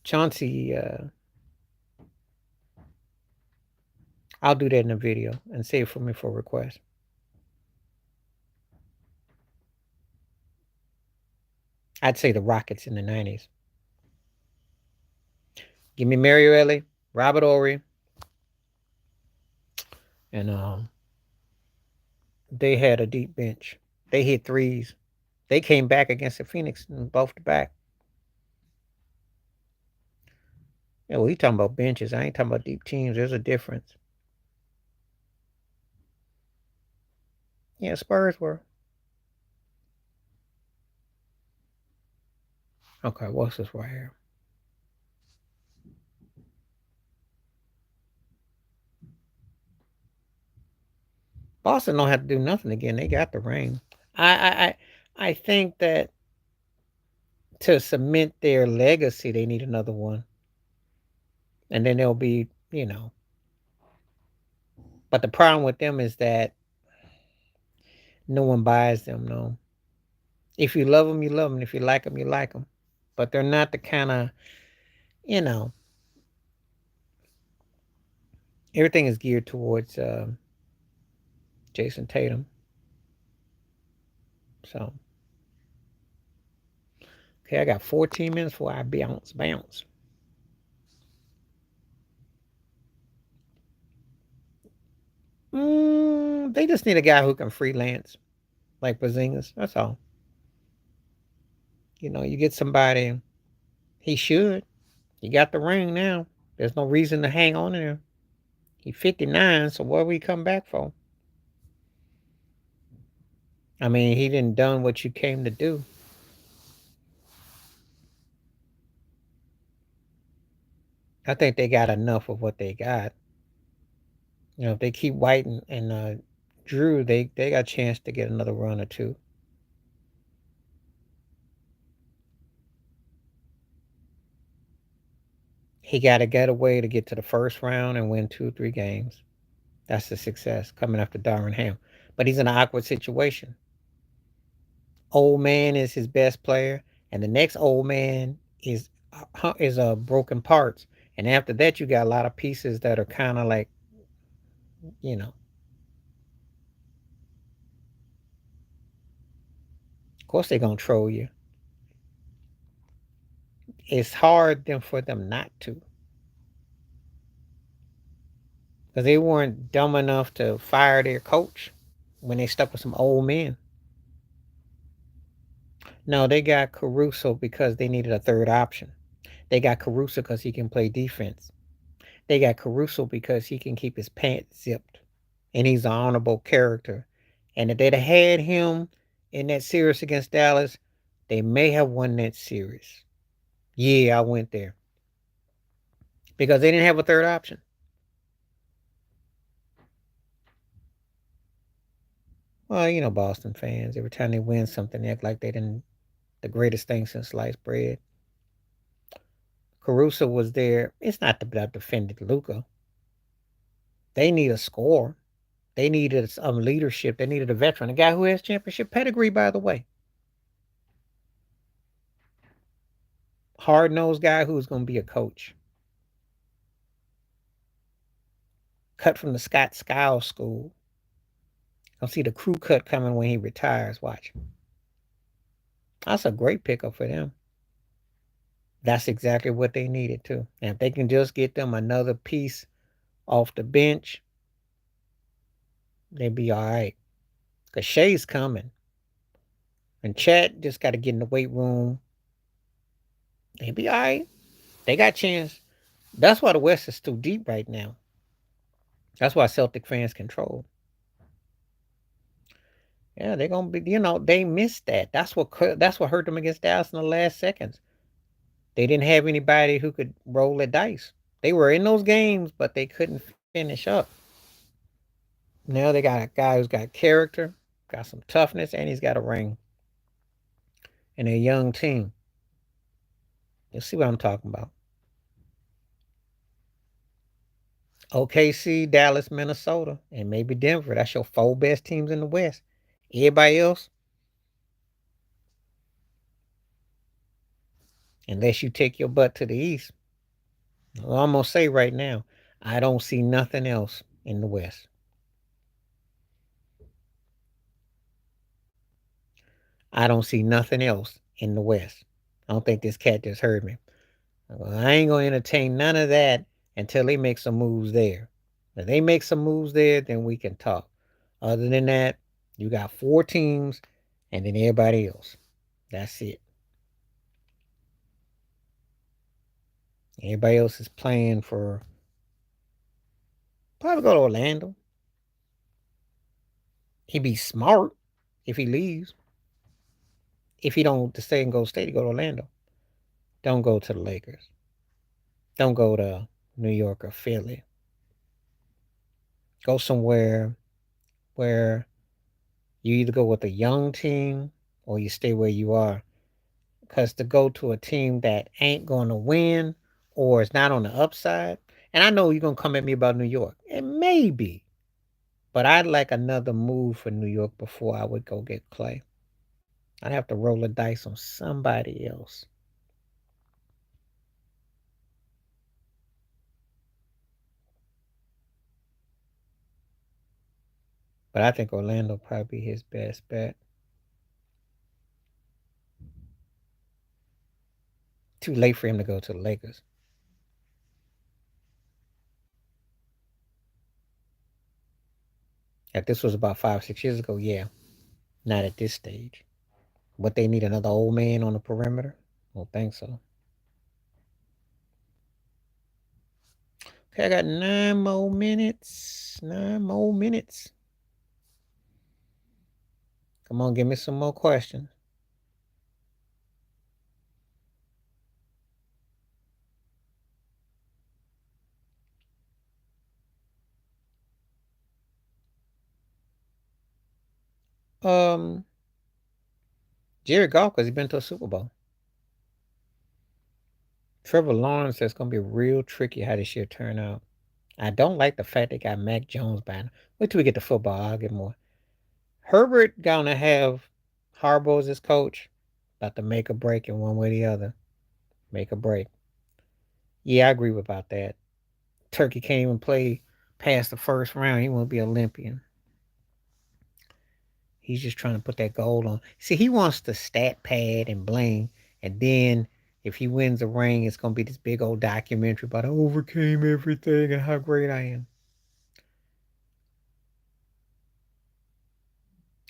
S1: Chauncey, I'll do that in a video and save for me for request. I'd say the Rockets in the 90s. Give me Mario Elie, Robert Horry, and they had a deep bench. They hit threes. They came back against the Phoenix and both the back. Yeah, well, he talking about benches. I ain't talking about deep teams. There's a difference. Yeah, Spurs were. Okay, what's this right here? Boston don't have to do nothing again. They got the ring. I think that to cement their legacy, they need another one, and then they'll be, you know. But the problem with them is that no one buys them. No, if you love them, you love them. If you like them, you like them. But they're not the kind of, you know, Everything is geared towards Jason Tatum. So, okay, I got 14 minutes before I bounce. They just need a guy who can freelance like Bazingas. That's all. You get somebody. He should. He got the ring now. There's no reason to hang on there. He's 59, so what will he come back for? I mean, he didn't done what you came to do. I think they got enough of what they got. If they keep White and Drew, they got a chance to get another run or two. He got to get away to get to the first round and win 2, 3 games. That's the success coming after Darren Ham. But he's in an awkward situation. Old man is his best player, and the next old man is broken parts. And after that, you got a lot of pieces that are kind of like, you know. Of course, they're gonna troll you. It's hard then for them not to, because they weren't dumb enough to fire their coach when they stuck with some old men. No, they got Caruso because they needed a third option. They got Caruso because he can play defense. They got Caruso because he can keep his pants zipped, and he's an honorable character. And if they'd have had him in that series against Dallas, they may have won that series. Yeah, I went there because they didn't have a third option. Well, Boston fans, every time they win something, they act like they didn't the greatest thing since sliced bread. Caruso was there. It's not that defended Luca. They need a score. They needed some leadership. They needed a veteran, a guy who has championship pedigree, by the way. Hard nosed guy who's going to be a coach. Cut from the Scott Skiles school. I'll see the crew cut coming when he retires. Watch. That's a great pickup for them. That's exactly what they needed too. And if they can just get them another piece off the bench, they'd be all right. Because Shea's coming. And Chat just got to get in the weight room. They'd be all right. They got a chance. That's why the West is too deep right now. That's why Celtic fans control. Yeah, they're gonna be. They missed that. That's what hurt them against Dallas in the last seconds. They didn't have anybody who could roll the dice. They were in those games, but they couldn't finish up. Now they got a guy who's got character, got some toughness, and he's got a ring. And a young team. You see what I'm talking about? OKC, Dallas, Minnesota, and maybe Denver. That's your 4 best teams in the West. Everybody else, unless you take your butt to the East, well, I'm gonna say right now, I don't see nothing else in the West. I don't see nothing else in the West. I don't think this cat just heard me. Well, I ain't gonna entertain none of that until they make some moves there. If they make some moves there, then we can talk. Other than that, you got 4 teams and then everybody else. That's it. Everybody else is playing for probably go to Orlando. He'd be smart if he leaves. If he don't to stay and go state, he go to Orlando. Don't go to the Lakers. Don't go to New York or Philly. Go somewhere where you either go with a young team or you stay where you are. Because to go to a team that ain't going to win or is not on the upside, and I know you're going to come at me about New York. It may be. But I'd like another move for New York before I would go get Clay. I'd have to roll the dice on somebody else. But I think Orlando probably his best bet. Too late for him to go to the Lakers. If this was about 5, 6 years ago, yeah, not at this stage. But they need another old man on the perimeter. I don't think so. Okay, I got 9 more minutes. 9 more minutes. Come on, give me some more questions. Um, Jared Goff, because he's been to a Super Bowl. Trevor Lawrence, that's going to be real tricky how this year turn out. I don't like the fact they got Mac Jones buying. Wait till we get to football. I'll get more. Herbert gonna have Harbaugh as his coach. About to make a break in one way or the other. Make a break. Yeah, I agree about that. Turkey can't even play past the first round. He won't be Olympian. He's just trying to put that gold on. See, he wants the stat pad and bling, and then if he wins the ring, it's gonna be this big old documentary about I overcame everything and how great I am.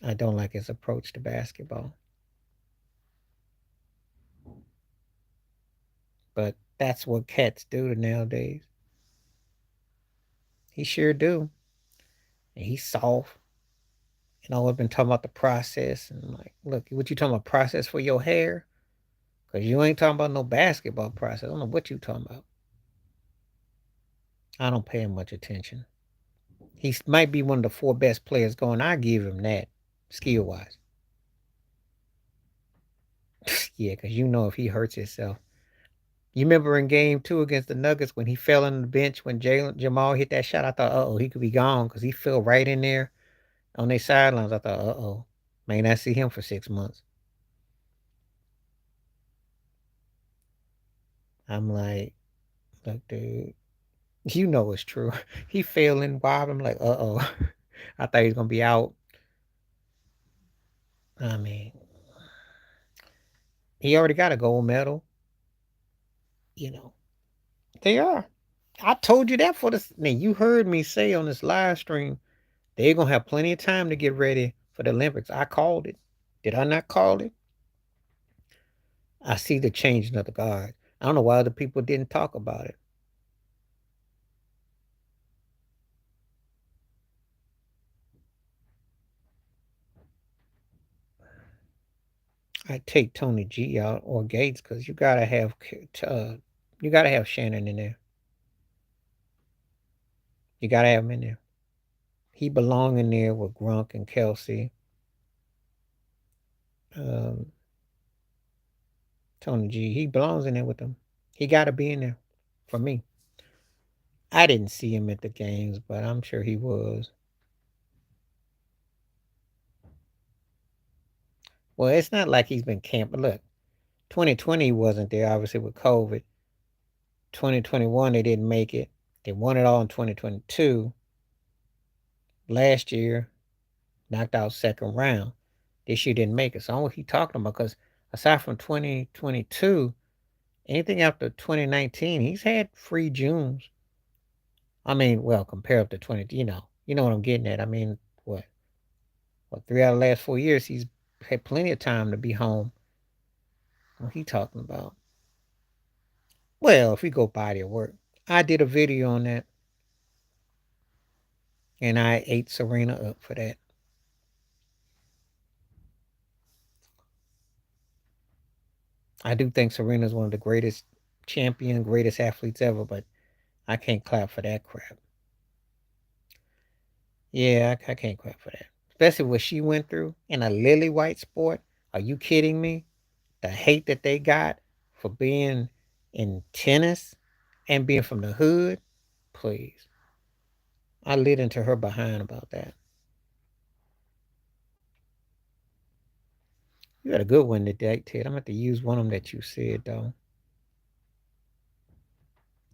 S1: I don't like his approach to basketball. But that's what cats do nowadays. He sure do. And he's soft. And I've been talking about the process. And I'm like, look, what you talking about process for your hair? Because you ain't talking about no basketball process. I don't know what you talking about. I don't pay him much attention. He might be one of the four best players going. I give him that, skill wise. Yeah, because you know if he hurts himself. You remember in game two against the Nuggets when he fell on the bench when Jamal hit that shot? I thought, uh oh, he could be gone because he fell right in there on their sidelines. I thought, uh oh, may not see him for 6 months. I'm like, look, dude, you know it's true. He fell in Wob. I'm like, uh oh. I thought he was gonna be out. I mean, he already got a gold medal. You know, they are. I told you that for this. Now you heard me say on this live stream, they're gonna have plenty of time to get ready for the Olympics. I called it. Did I not call it? I see the changing of the guard. I don't know why other people didn't talk about it. I take Tony G out or Gates because you gotta have Shannon in there. You gotta have him in there. He belong in there with Grunk and Kelsey. Um, Tony G. He belongs in there with them. He got to be in there for me. I didn't see him at the games, but I'm sure he was. Well, it's not like he's been camping. Look, 2020 wasn't there, obviously, with COVID. 2021, they didn't make it. They won it all in 2022. Last year, knocked out second round. This year didn't make it. So I don't know what he talking about because aside from 2022, anything after 2019, he's had free Junes. I mean, well, compared to 20, you know what I'm getting at. I mean, what, 3 out of the last 4 years, he's had plenty of time to be home. What he talking about? Well, if we go body of work, I did a video on that, and I ate Serena up for that. I do think Serena's one of the greatest greatest athletes ever, but I can't clap for that crap. Yeah, I can't clap for that. Especially what she went through in a lily white sport. Are you kidding me? The hate that they got for being in tennis and being from the hood, please. I lit into her behind about that. You got a good one today, Ted. I'm going to have to use one of them that you said, though.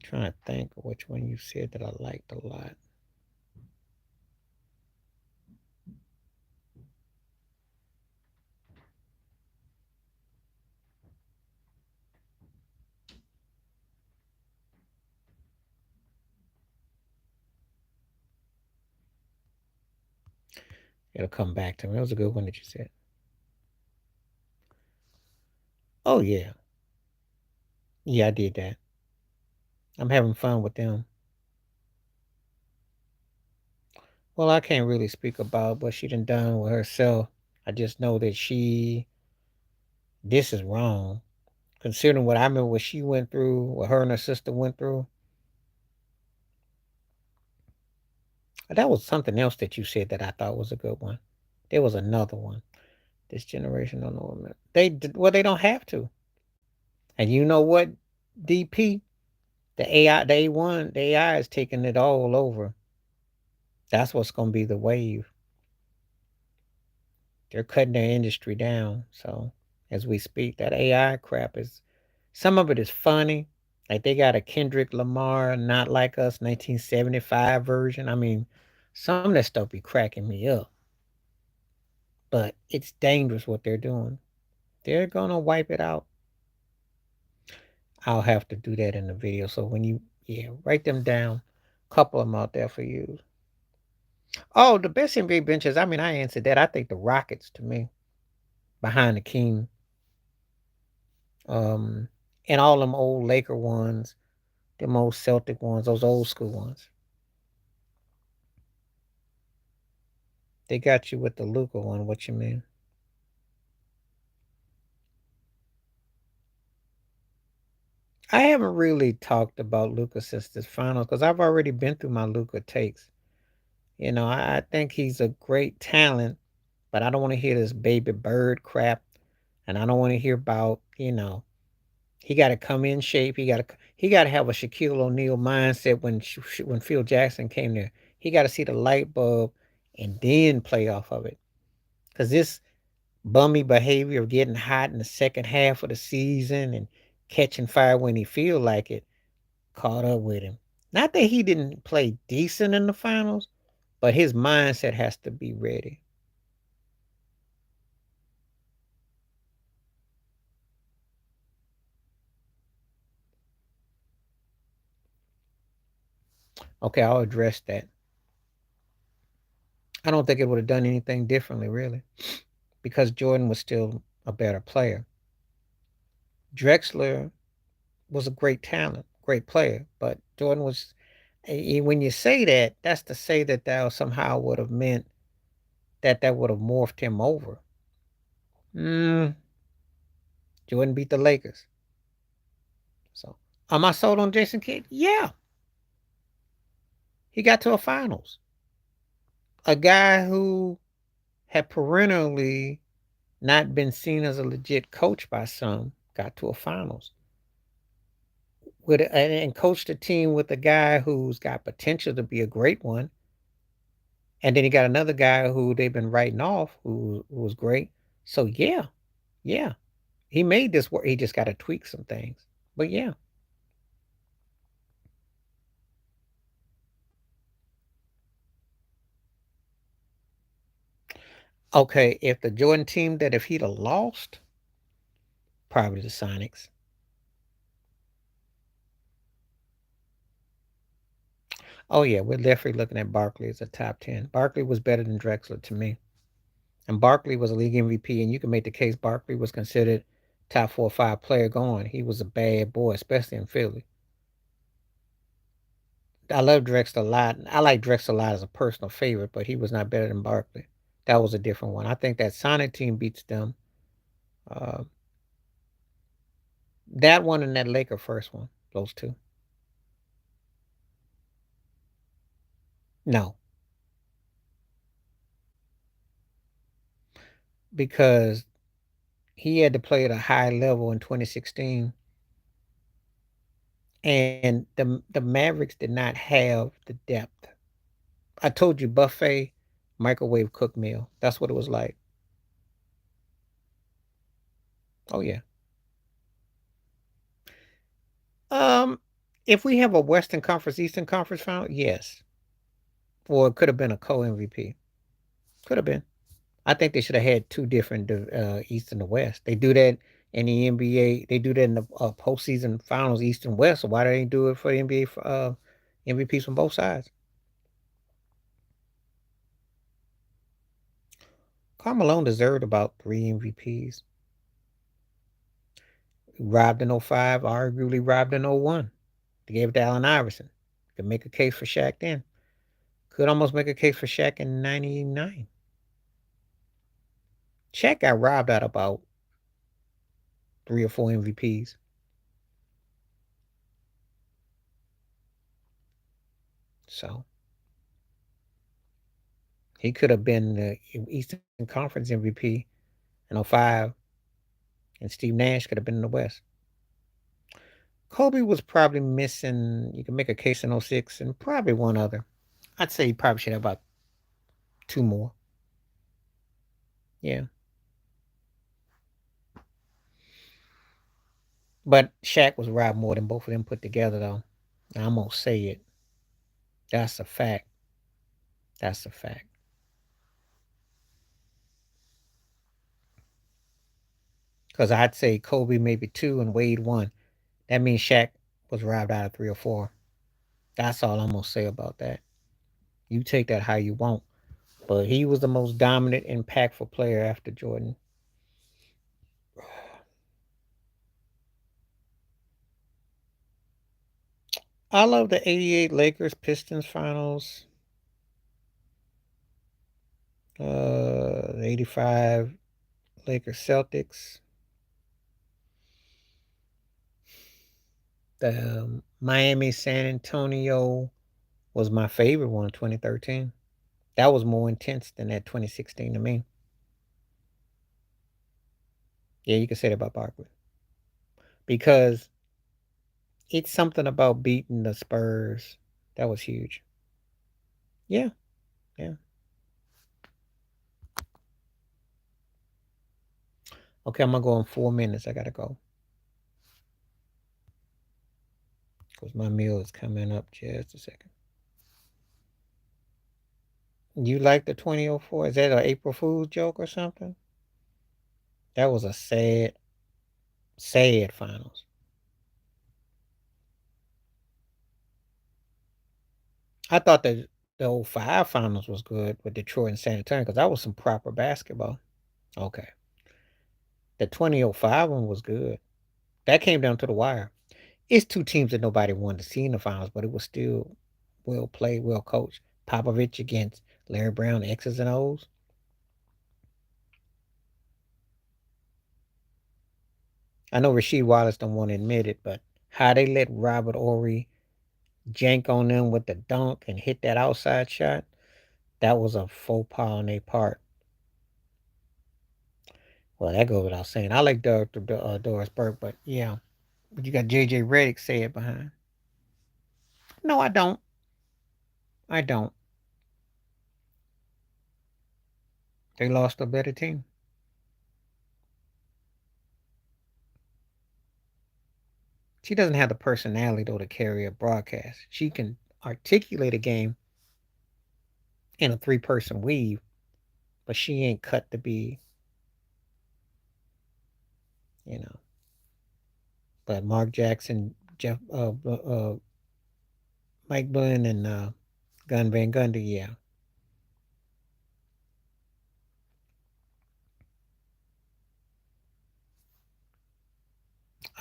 S1: Trying to think of which one you said that I liked a lot. It'll come back to me. It was a good one that you said. Oh yeah, yeah, I did that. I'm having fun with them. Well, I can't really speak about what she done with herself. I just know that this is wrong. Considering what I remember what she went through, what her and her sister went through. That was something else that you said that I thought was a good one. There was another one. This generation don't know what well, they don't have to. And you know what, DP, the AI, the A1, the AI is taking it all over. That's what's going to be the wave. They're cutting their industry down. So as we speak, that AI crap is, some of it is funny. Like they got a Kendrick Lamar, Not Like Us 1975 version. I mean, some of that stuff be cracking me up. But it's dangerous what they're doing. They're gonna wipe it out. I'll have to do that in the video. So when you, yeah, write them down. Couple of them out there for you. Oh, the best NBA benches. I mean, I answered that. I think the Rockets to me, behind the King. Um, and all them old Laker ones, them old Celtic ones, those old school ones. They got you with the Luca one. What you mean? I haven't really talked about Luca since this finals because I've already been through my Luca takes. I think he's a great talent, but I don't want to hear this baby bird crap, and I don't want to hear about he got to come in shape. He got to have a Shaquille O'Neal mindset when Phil Jackson came there. He got to see the light bulb and then play off of it. Cause this bummy behavior of getting hot in the second half of the season and catching fire when he feel like it caught up with him. Not that he didn't play decent in the finals, but his mindset has to be ready. Okay, I'll address that. I don't think it would have done anything differently, really, because Jordan was still a better player. Drexler was a great talent, great player, but Jordan was. When you say that, that's to say that that somehow would have meant that would have morphed him over. Mm, Jordan beat the Lakers. So, am I sold on Jason Kidd? Yeah, he got to a finals. A guy who had perennially not been seen as a legit coach by some got to a finals and coached a team with a guy who's got potential to be a great one, and then he got another guy who they've been writing off who was great. So yeah, yeah, he made this work. He just got to tweak some things, but yeah. Okay, if the Jordan team that if he'd have lost, probably the Sonics. Oh yeah, we're definitely looking at Barkley as a top 10. Barkley was better than Drexler to me. And Barkley was a league MVP, and you can make the case Barkley was considered top 4 or 5 player going. He was a bad boy, especially in Philly. I love Drexler a lot. I like Drexler a lot as a personal favorite, but he was not better than Barkley. That was a different one. I think that Sonic team beats them. Uh, that one and that Laker first one, those two. No, because he had to play at a high level in 2016, and the Mavericks did not have the depth. I told you buffet, microwave cooked meal. That's what it was like. Oh yeah. Um, if we have a Western Conference, Eastern Conference final, yes. Or it could have been a co MVP. Could have been. I think they should have had two different East and the West. They do that in the NBA. They do that in the postseason finals, East and West. So why do they do it for the NBA MVPs from both sides? Carmelo deserved about 3 MVPs. Robbed in '05, arguably robbed in '01. They gave it to Allen Iverson. Could make a case for Shaq then. Could almost make a case for Shaq in '99. Shaq got robbed out about 3 or 4 MVPs. So he could have been the Eastern Conference MVP in '05, and Steve Nash could have been in the West. Kobe was probably missing, you can make a case in '06, and probably one other. I'd say he probably should have about two more. Yeah. But Shaq was robbed more than both of them put together, though. I'm going to say it. That's a fact. That's a fact. Because I'd say Kobe maybe two and Wade one. That means Shaq was robbed out of 3 or 4. That's all I'm going to say about that. You take that how you want. But he was the most dominant, impactful player after Jordan. I love the '88 Lakers Pistons finals. The '85 Lakers Celtics. The Miami San Antonio was my favorite one in 2013. That was more intense than that 2016 to me. Yeah, you can say that about Barkley. Because it's something about beating the Spurs. That was huge. Yeah, yeah. Okay, I'm gonna go in 4 minutes. I gotta go. Because my meal is coming up just a second. You like the 2004? Is that an April Fool's joke or something? That was a sad, sad finals. I thought the '05 finals was good with Detroit and San Antonio because that was some proper basketball. Okay. The 2005 one was good. That came down to the wire. It's two teams that nobody wanted to see in the finals, but it was still well played, well coached. Popovich against Larry Brown, X's and O's. I know Rasheed Wallace don't want to admit it, but how they let Robert Ory jank on them with the dunk and hit that outside shot, that was a faux pas on their part. Well, that goes without saying. I like Doris Burke, but yeah. But you got JJ Redick say it behind. No, I don't. I don't. They lost a better team. She doesn't have the personality though to carry a broadcast. She can articulate a game in a three-person weave, but she ain't cut to be, you know. But Mark Jackson, Jeff, Mike Bunn, and Gun Van Gundy, yeah.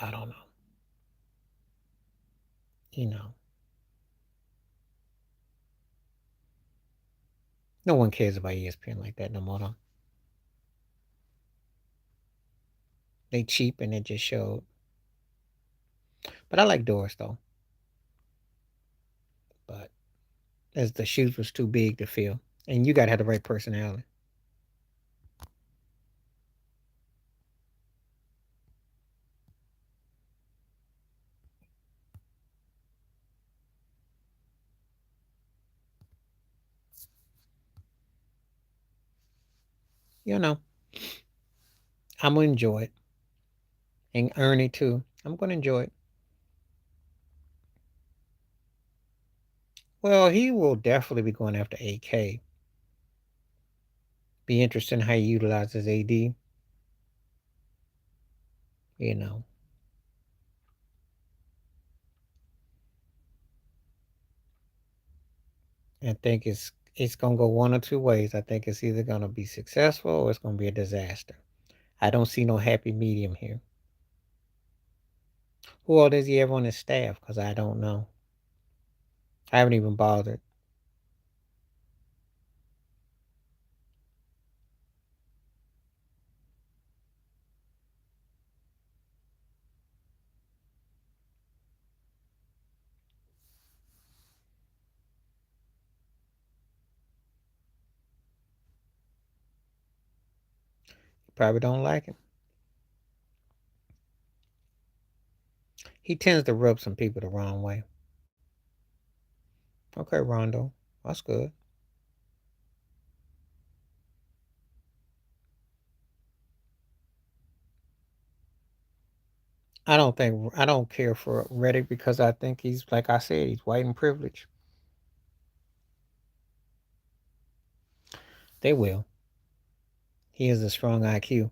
S1: I don't know. You know, no one cares about ESPN like that no more. Though. They cheap and it just showed. But I like Doris though. But as the shoes was too big to fill, and you gotta have the right personality. You know, I'm gonna enjoy it, and Ernie too. I'm gonna enjoy it. Well, he will definitely be going after AK. Be interesting how he utilizes AD. You know, I think it's gonna go one or two ways. I think it's either gonna be successful or it's gonna be a disaster. I don't see no happy medium here. Who all does he have on his staff? Because I don't know. I haven't even bothered. Probably don't like him. He tends to rub some people the wrong way. Okay, Rondo. That's good. I don't care for Reddick because I think he's like I said, he's white and privileged. They will. He has a strong IQ.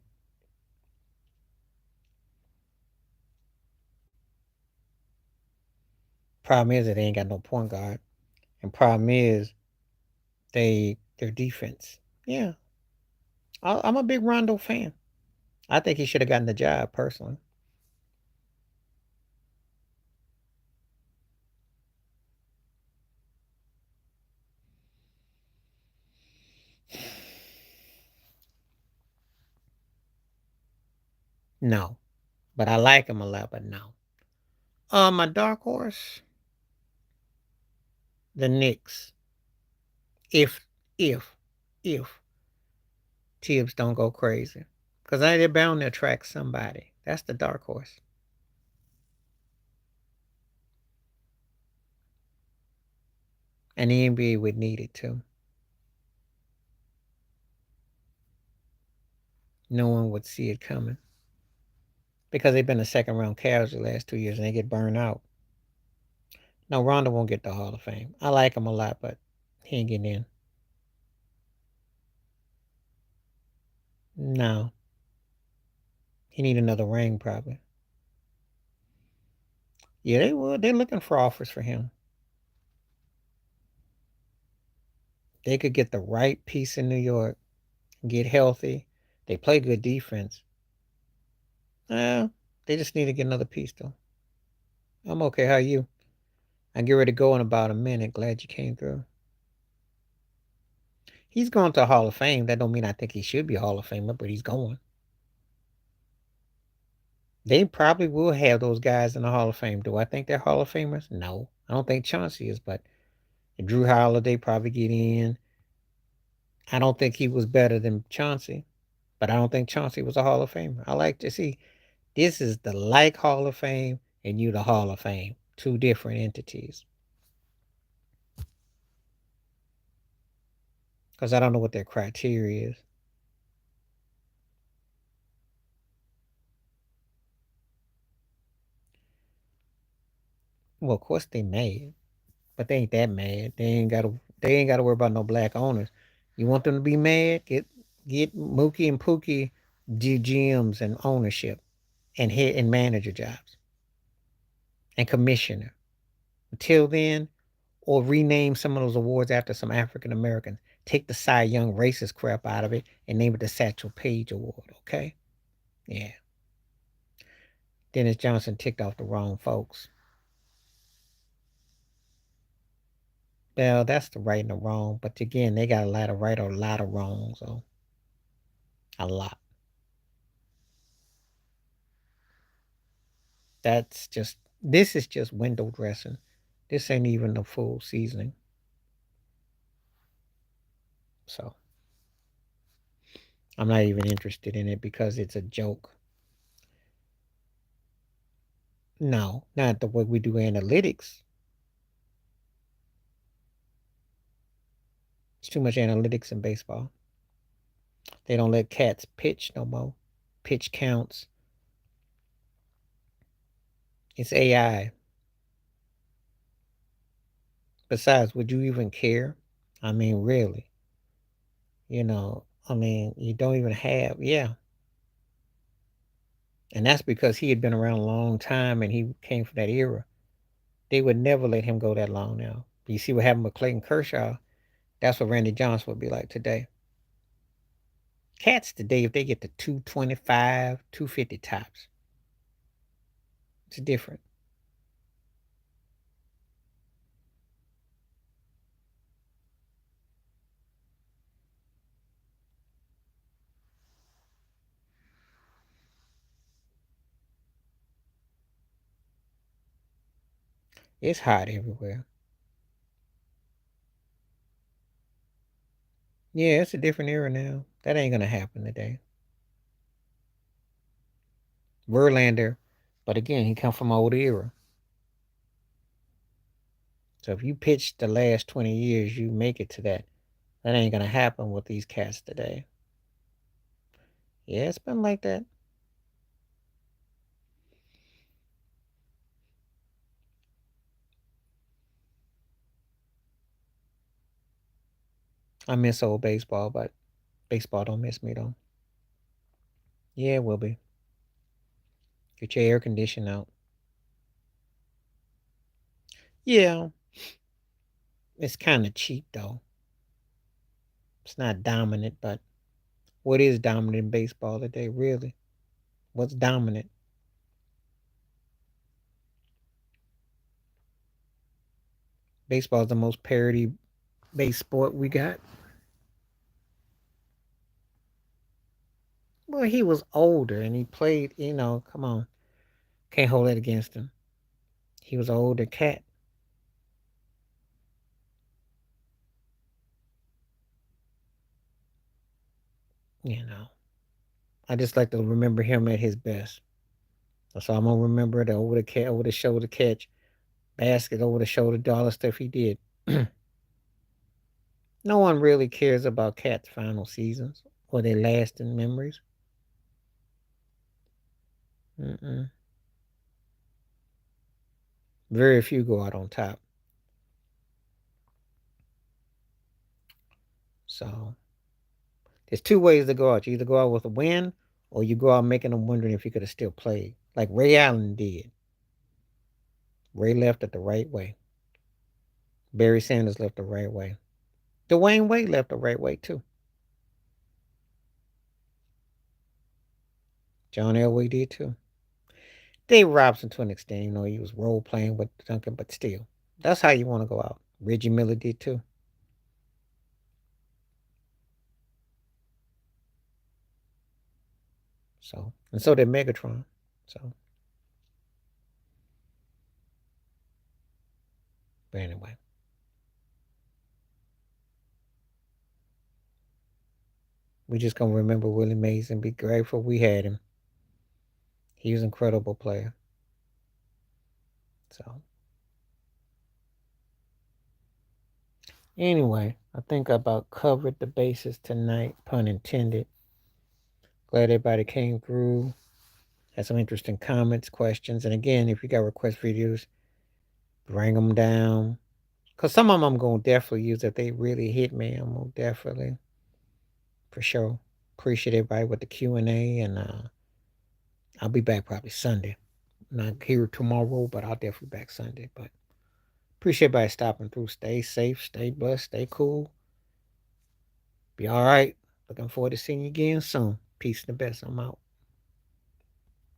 S1: Problem is that they ain't got no point guard. And problem is their defense. Yeah. I'm a big Rondo fan. I think he should have gotten the job personally. No. But I like him a lot, but no. My dark horse, the Knicks. If if if Tibbs don't go crazy. Because they're bound to attract somebody. That's the dark horse. And the NBA would need it too. No one would see it coming. Because they've been a second round casualty the last 2 years and they get burned out. No, Rondo won't get the Hall of Fame. I like him a lot, but he ain't getting in. No. He need another ring probably. Yeah, they would. They're looking for offers for him. They could get the right piece in New York, get healthy. They play good defense. They just need to get another piece though. I'm okay. How are you? I get ready to go in about a minute. Glad you came through. He's going to Hall of Fame. That don't mean I think he should be a Hall of Famer, but he's going. They probably will have those guys in the Hall of Fame. Do I think they're Hall of Famers? No. I don't think Chauncey is, but Drew Holiday probably get in. I don't think he was better than Chauncey, but I don't think Chauncey was a Hall of Famer. I like to see this is the like Hall of Fame and you the Hall of Fame. Two different entities. Because I don't know what their criteria is. Well, of course they mad, but they ain't that mad. They ain't gotta worry about no black owners. You want them to be mad? Get Mookie and Pookie GMs and ownership and head and manager jobs and commissioner. Until then, or rename some of those awards after some African Americans. Take the Cy Young racist crap out of it and name it the Satchel Paige Award, okay? Yeah. Dennis Johnson ticked off the wrong folks. Well, that's the right and the wrong, but again, they got a lot of right or a lot of wrong, so a lot. This is just window dressing. This ain't even the full seasoning. So I'm not even interested in it because it's a joke. No, not the way we do analytics. It's too much analytics in baseball. They don't let cats pitch no more. Pitch counts. It's AI. Besides, would you even care? I mean, really. You don't even have, yeah. And that's because he had been around a long time and he came from that era. They would never let him go that long now. You see what happened with Clayton Kershaw? That's what Randy Johnson would be like today. Cats today, if they get to 225, 250 tops, it's different. It's hot everywhere. Yeah, it's a different era now. That ain't gonna happen today. Verlander, but again, he come from old era. So if you pitch the last 20 years, you make it to that. That ain't gonna happen with these cats today. Yeah, it's been like that. I miss old baseball, but baseball don't miss me though. Yeah, it will be. Get your air condition out. Yeah, it's kind of cheap though. It's not dominant, but what is dominant in baseball today, really? What's dominant? Baseball is the most parody based sport we got. Well, he was older and he played, come on. Can't hold that against him. He was an older cat, you know. I just like to remember him at his best. So I'm gonna remember the over the shoulder catch, basket over the shoulder, all the stuff he did. No one really cares about Cat's final seasons or their lasting memories. Mm-mm. Very few go out on top. So there's two ways to go out. You either go out with a win or you go out making them wondering if you could have still played. Like Ray Allen did. Ray left it the right way. Barry Sanders left the right way. Dwayne Wade left the right way too. John Elway did too. Dave Robinson to an extent, he was role playing with Duncan, but still. That's how you want to go out. Reggie Miller did too. So and so did Megatron. So but anyway. We just gonna remember Willie Mays and be grateful we had him. He was an incredible player. So anyway, I think I about covered the bases tonight, pun intended. Glad everybody came through. Had some interesting comments, questions, and again, if you got request videos, bring them down. Cause some of them I'm gonna definitely use if they really hit me. I'm gonna definitely, for sure, appreciate everybody with the Q&A, and I'll be back probably Sunday. Not here tomorrow, but I'll definitely be back Sunday. But appreciate everybody stopping through. Stay safe, stay blessed, stay cool. Be all right. Looking forward to seeing you again soon. Peace and the best. I'm out.